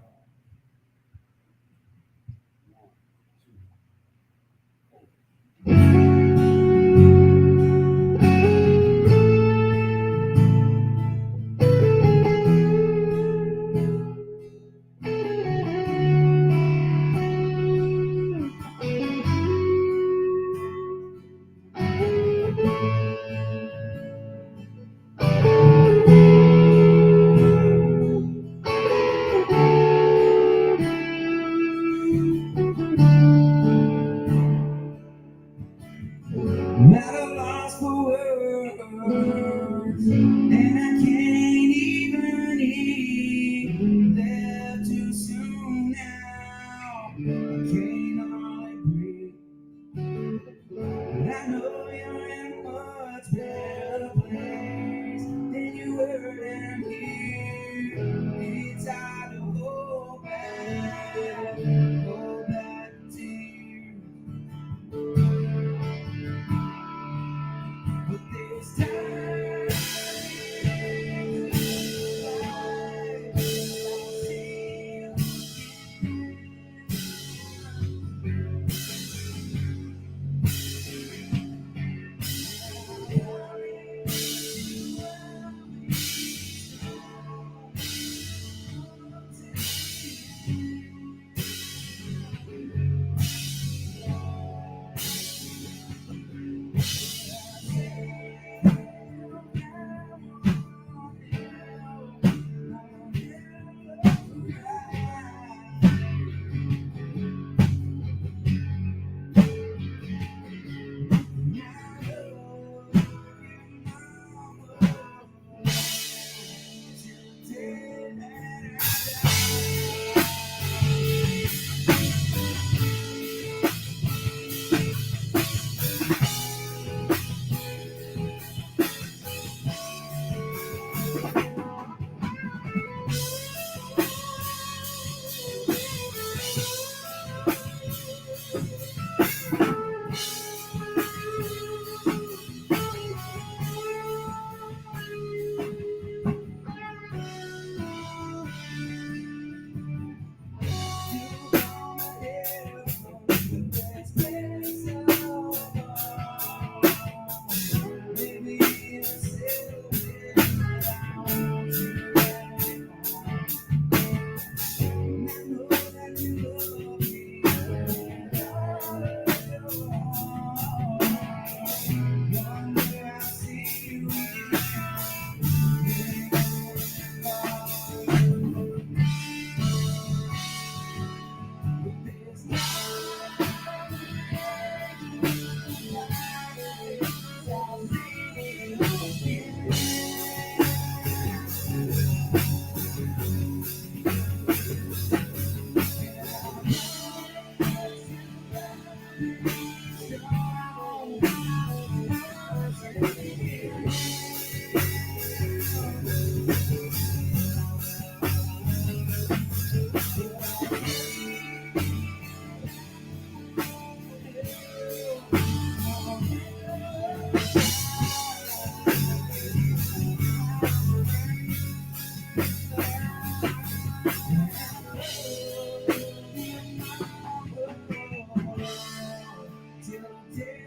Till the day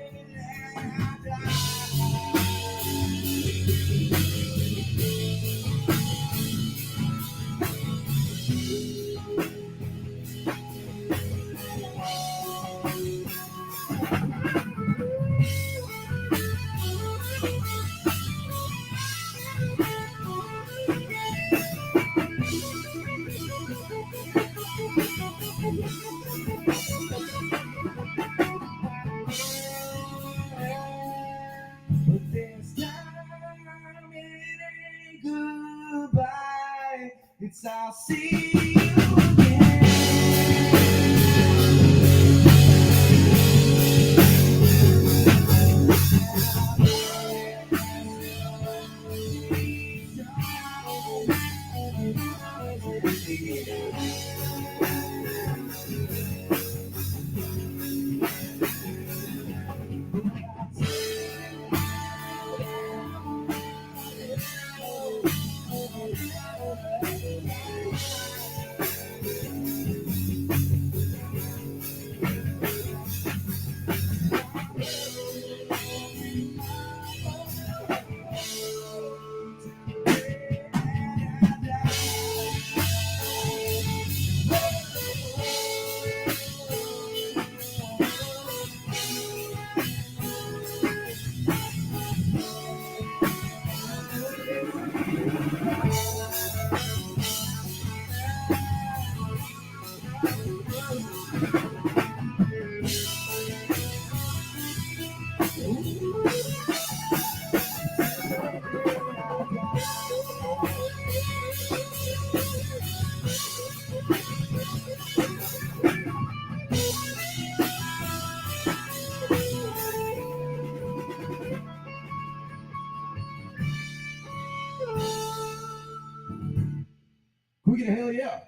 that I die. But this time it ain't goodbye. It's I'll see you again. Can we get a hell yeah?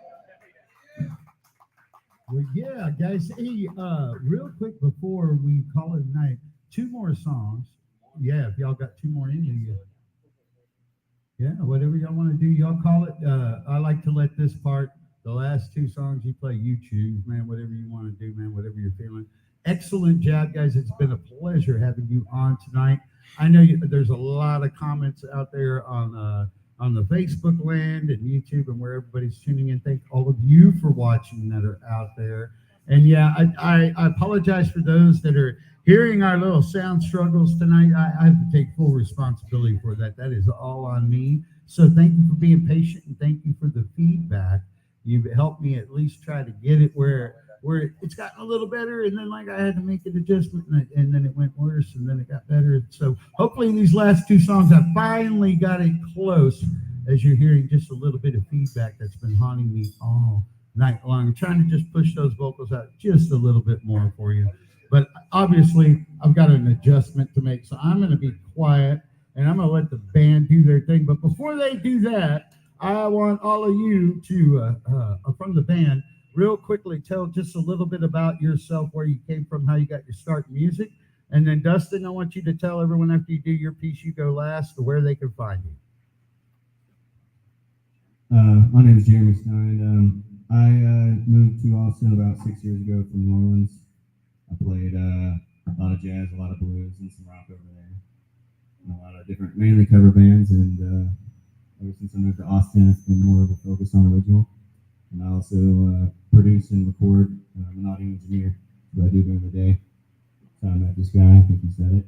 Well, yeah, guys. Hey, real quick before we call it a night, 2 more songs. Yeah, if y'all got 2 more in you. Yeah, whatever y'all want to do, y'all call it. I like to let this part, the last 2 songs you play, you choose, man, whatever you want to do, man, whatever you're feeling. Excellent job, guys. It's been a pleasure having you on tonight. I know there's a lot of comments out there on the Facebook land and YouTube and where everybody's tuning in. Thank all of you for watching that are out there. And yeah, I apologize for those that are hearing our little sound struggles tonight. I have to take full responsibility for that. That is all on me. So thank you for being patient and thank you for the feedback. You've helped me at least try to get it where it's gotten a little better, and then like I had to make an adjustment, and then it went worse, and then it got better. So hopefully these last 2 songs, I finally got it close, as you're hearing just a little bit of feedback that's been haunting me all night long. I'm trying to just push those vocals out just a little bit more for you. But obviously, I've got an adjustment to make, so I'm going to be quiet, and I'm going to let the band do their thing. But before they do that, I want all of you to, from the band, real quickly tell just a little bit about yourself, where you came from, how you got your start in music. And then, Dustin, I want you to tell everyone after you do your piece, you go last, where they can find you. My name is Jeremy Stein. I moved to Austin about 6 years ago from New Orleans. I played a lot of jazz, a lot of blues, and some rock over there. And a lot of different, mainly cover bands. And ever since I moved to Austin, it's been more of a focus on original. And I also produce and record. I'm an audio engineer. That's what I do during the day. So I met this guy. I think he said it.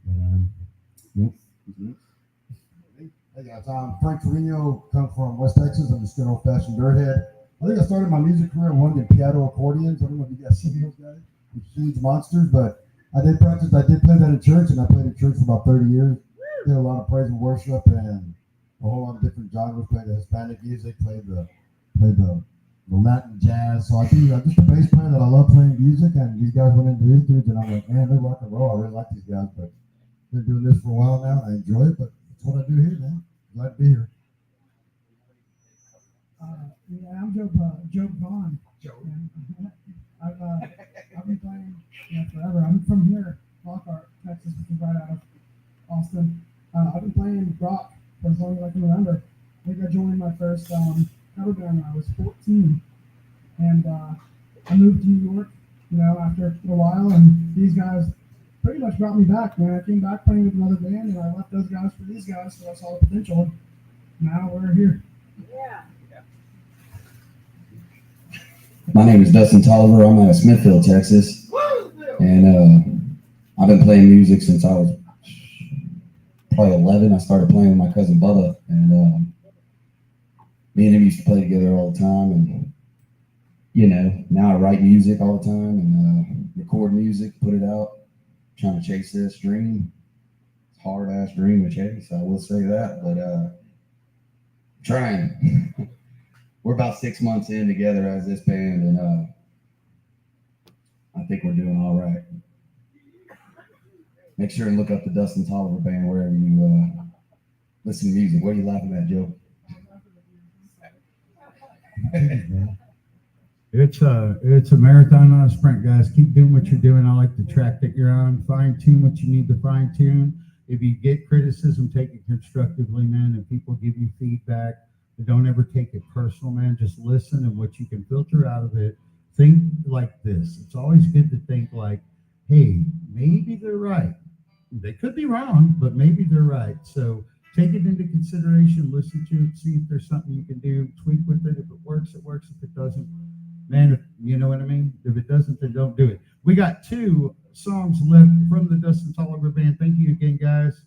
But yeah. Hey guys, I'm Frank Trevino, come from West Texas. I'm just an old-fashioned dirthead. I think I started my music career in one of the piano accordions. I don't know if you guys see those guys, they're huge monsters, but I did practice. I did play that in church, and I played in church for about 30 years. Did a lot of praise and worship and a whole lot of different genres. Played the Hispanic music, played the Latin jazz. So I'm just a bass player that I love playing music, and these guys went into these dudes, and I'm like, man, they're rock and roll. I really like these guys, but been doing this for a while now, and I enjoy it, but that's what I do here, man. Glad to be here. Yeah, I'm Joe Vaughn. I've been playing forever. I'm from here, Lockhart, Texas, which is right out of Austin. I've been playing rock for as long as I can remember. I think I joined my first cover band when I was 14. And I moved to New York, after a while, and these guys pretty much brought me back, man. I came back playing with another band, and I left those guys for these guys, so I saw the potential. And now we're here. My name is Dustin Tolliver. I'm out of Smithfield, Texas. And I've been playing music since I was probably 11. I started playing with my cousin Bubba. And me and him used to play together all the time. And, now I write music all the time and record music, put it out, trying to chase this dream. It's a hard-ass dream to chase, I will say that. But trying. We're about 6 months in together as this band, and I think we're doing all right. Make sure and look up the Dustin Tolliver Band wherever you listen to music. What are you laughing at, Joe? It's a marathon, not a sprint, guys. Keep doing what you're doing. I like the track that you're on. Fine tune what you need to fine tune. If you get criticism, take it constructively, man. If people give you feedback, don't ever take it personal, man. Just listen, and what you can filter out of it, think like this. It's always good to think like, hey, maybe they're right. They could be wrong, but maybe they're right. So take it into consideration, listen to it, see if there's something you can do, tweak with it. If it works, it works. If it doesn't, man, you know what I mean? If it doesn't, then don't do it. We got 2 songs left from the Dustin Tolliver Band. Thank you again, guys.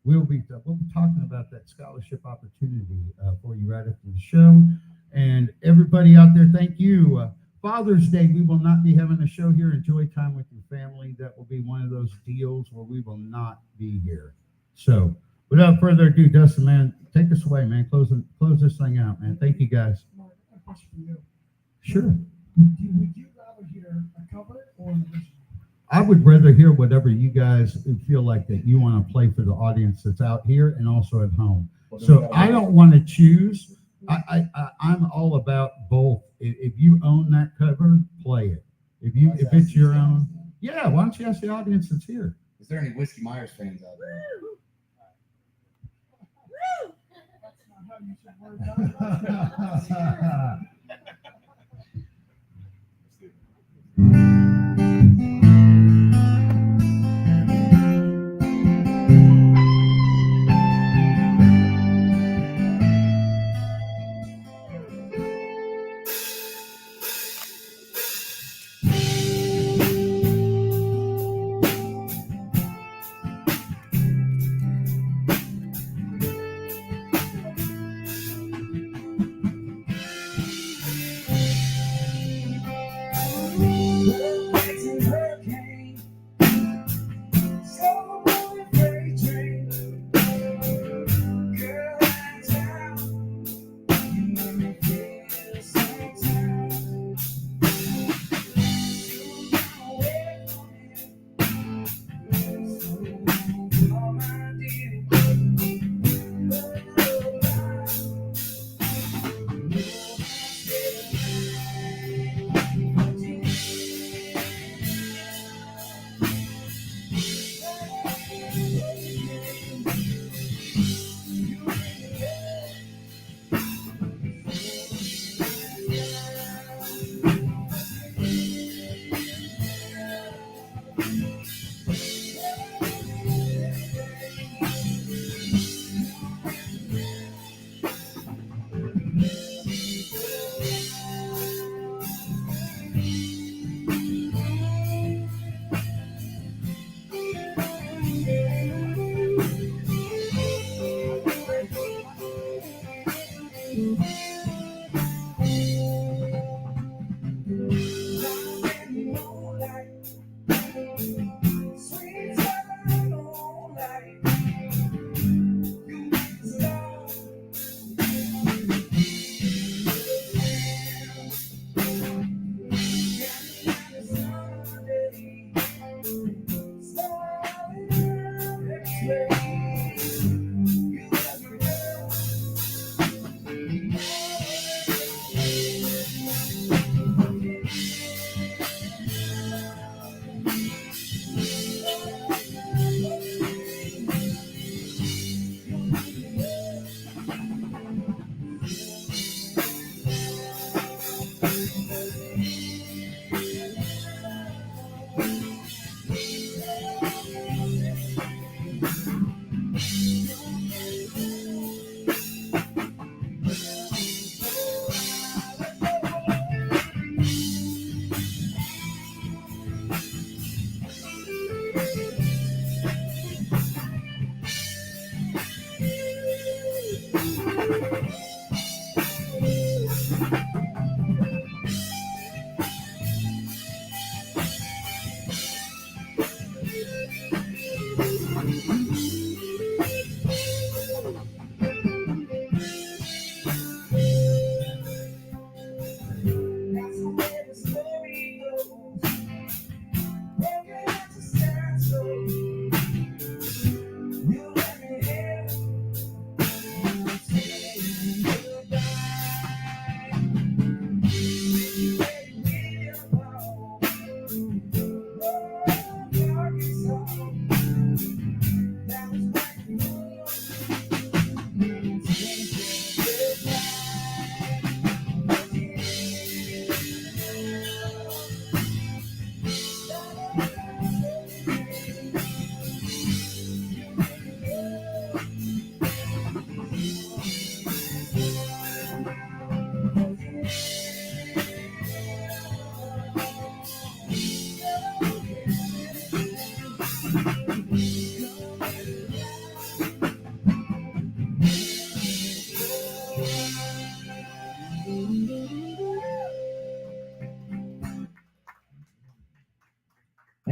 We'll be talking about that scholarship opportunity for you right after the show. And everybody out there, thank you. Father's Day, we will not be having a show here. Enjoy time with your family. That will be one of those deals where we will not be here. So without further ado, Dustin, man, take us away, man. Close this thing out, man. Thank you, guys. Mark, I have a question for you. Sure. Would you rather hear a cover or an original? I would rather hear whatever you guys feel like that you want to play for the audience that's out here and also at home. So I don't want to choose. I'm all about both. If you own that cover, play it. If it's your own, yeah. Why don't you ask the audience that's here? Is there any Whiskey Myers fans out there? That's not how you should word that.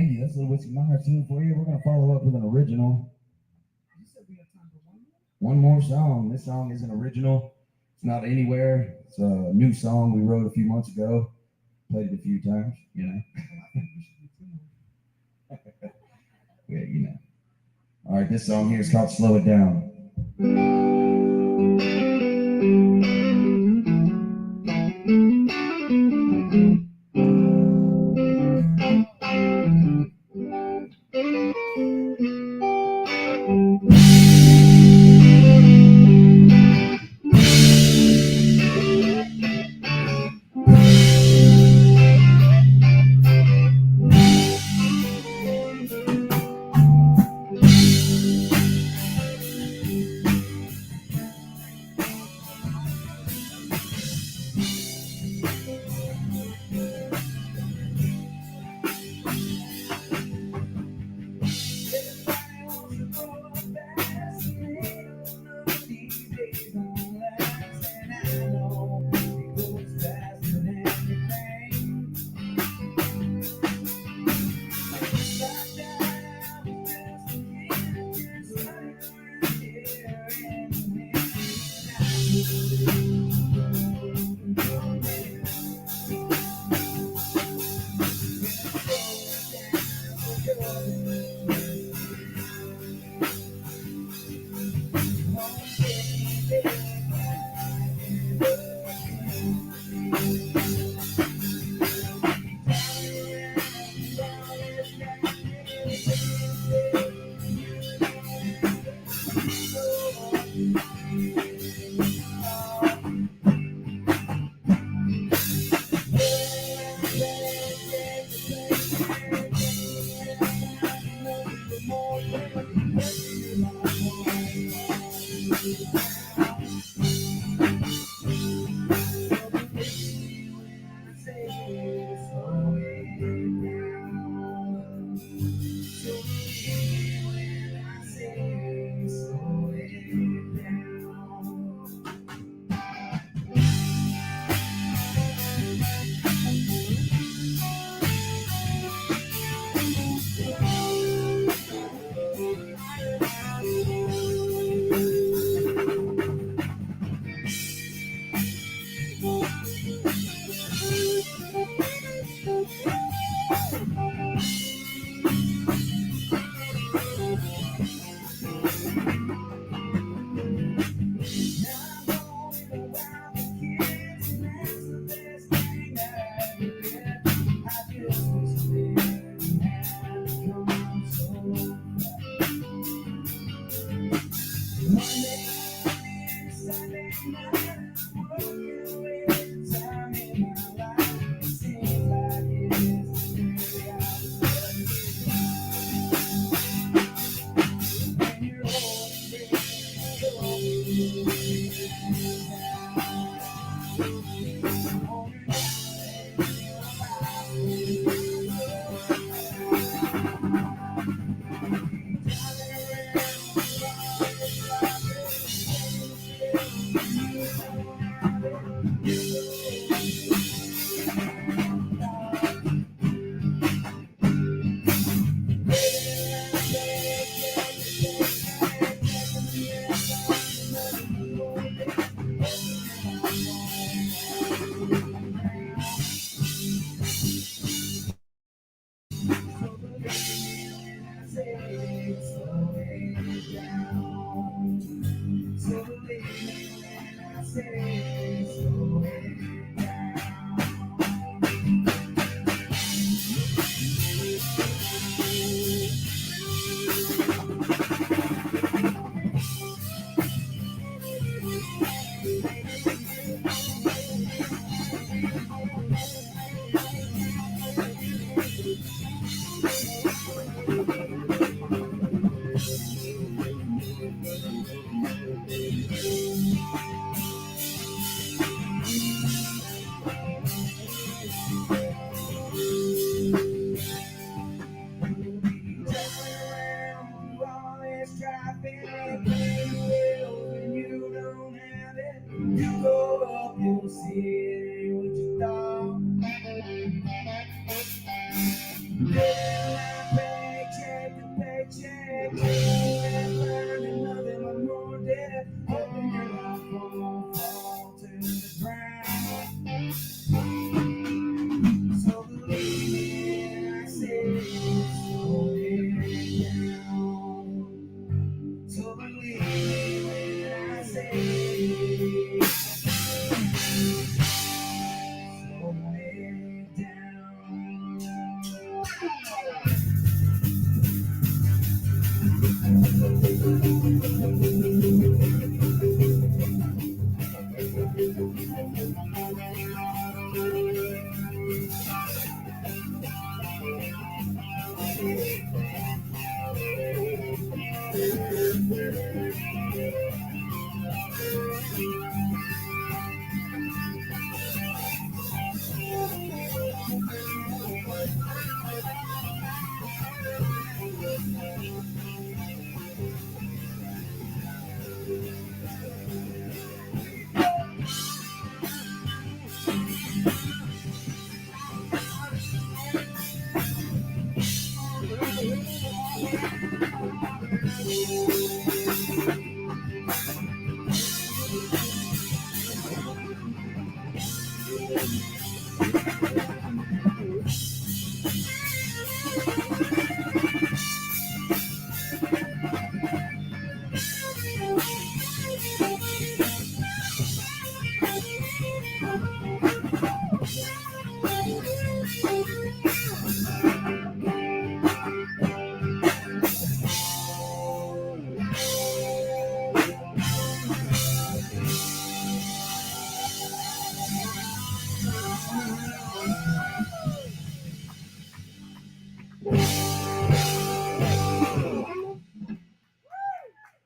Thank you. That's a little Whiskey Myers tune for you. We're gonna follow up with an original. You said we have time for one more? One more song. This song is an original. It's not anywhere. It's a new song we wrote a few months ago. Played it a few times, you know. Well, I think we should do two more. Yeah, you know. All right, this song here is called Slow It Down.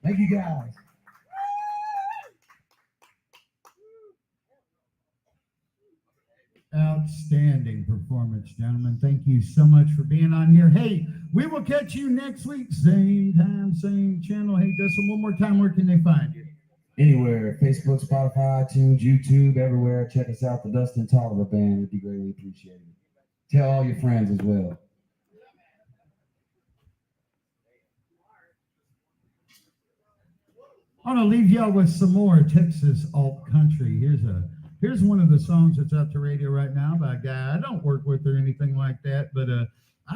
Thank you guys. Outstanding performance, gentlemen. Thank you so much for being on here. Hey, we will catch you next week, same time, same channel. Hey, Dustin, one more time, where can they find you? Anywhere, Facebook, Spotify, iTunes, YouTube, everywhere. Check us out, the Dustin Tolliver Band. Would be greatly appreciated. Tell all your friends as well. I'm gonna leave y'all with some more Texas alt country. Here's one of the songs that's out to radio right now by a guy I don't work with or anything like that, but I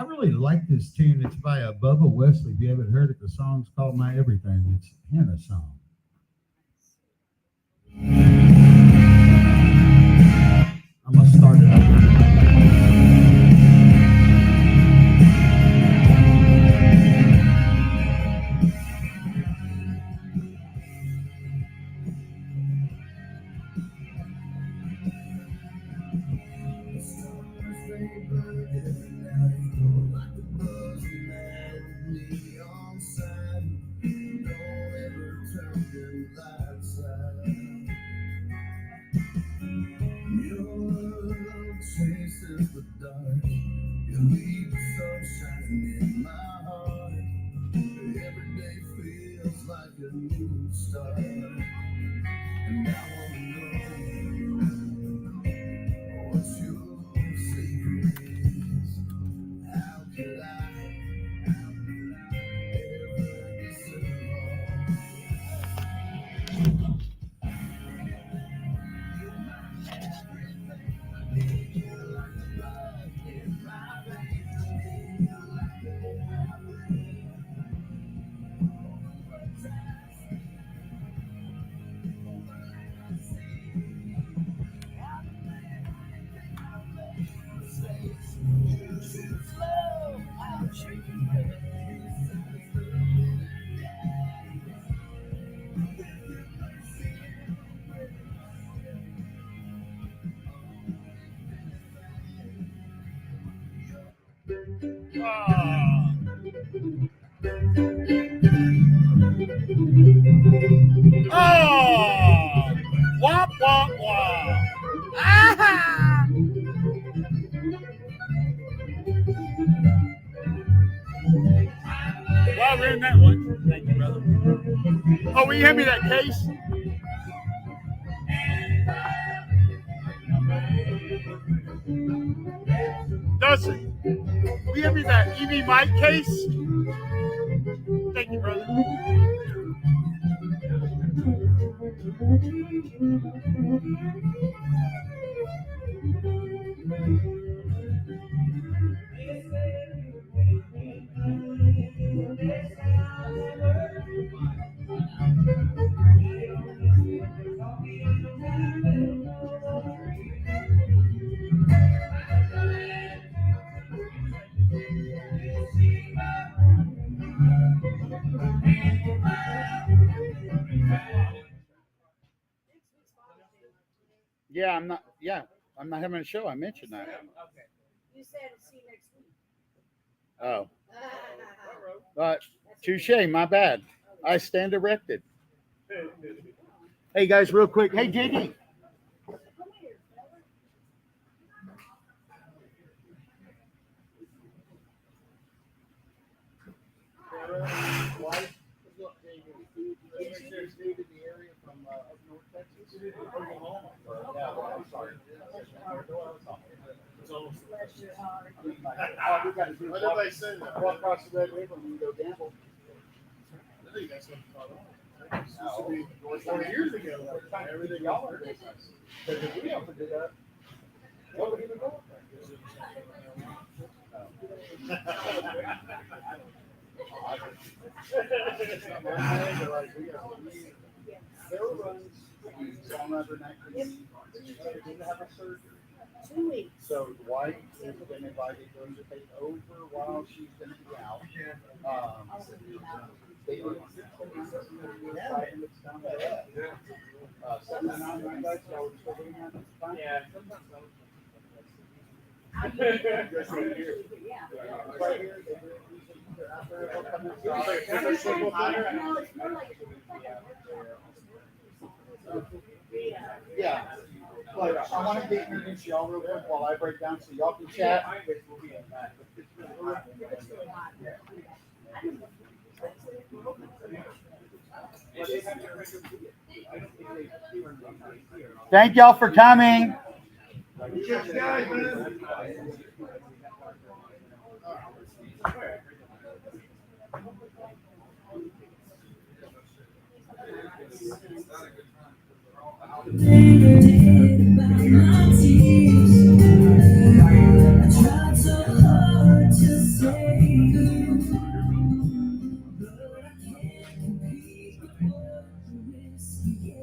really like this tune. It's by Bubba Wesley. If you haven't heard it, the song's called My Everything. It's a Hannah song. I'm gonna start it over. Chases the dark, you leave the sunshine in my heart. Every day feels like a new start, and I wanna know what your secret is. How could I ever be so wrong? Oh! Womp, womp, womp. Ah! Well, I ruined that one. Thank you, brother. Oh, will you hand me that case? Dustin, will you hand me that EV mic case? Thank you, brother. Yeah, I'm not. Yeah, I'm not having a show. I mentioned that. You said see you next week. Oh, but touche. My bad. I stand erected. Hey guys, real quick. Hey JD. What did they say that? Walk across the Red River and go gamble. I think that's what this used to be 4 years ago. Everything Y'all else. are business. Because if we ever did that, nobody would go up there. Sarah runs Songwriter Night. She didn't have a surgery. 2 weeks. So Dwight has been invited to take over while she's going to be out. They were 79 guys, so we're still doing that at the time. Yeah. Right here, they're out there, they'll come inside. No, it's more like Yeah. But I want to introduce y'all real quick while I break down so y'all can chat. Thank y'all for coming. Tried so hard to say, but I can't compete with what you whiskey.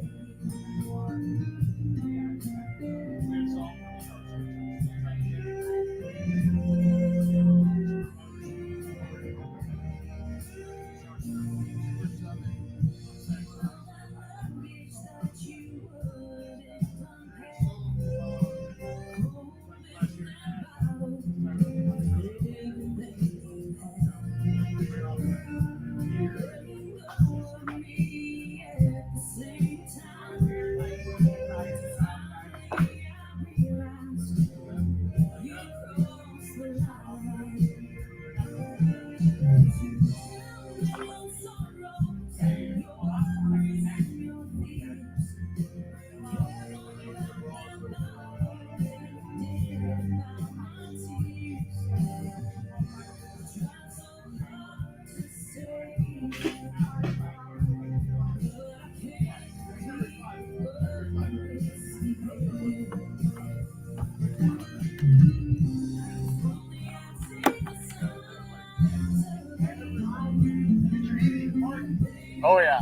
Oh yeah.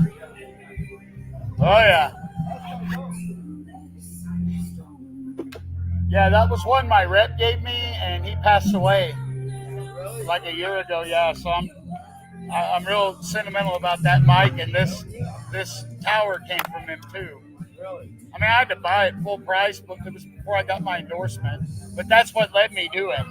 Oh yeah. Yeah, that was one my rep gave me, and he passed away like a year ago. Yeah, so I'm real sentimental about that mic, and this tower came from him too. I mean, I had to buy it full price, but it was before I got my endorsement. But that's what let me do it.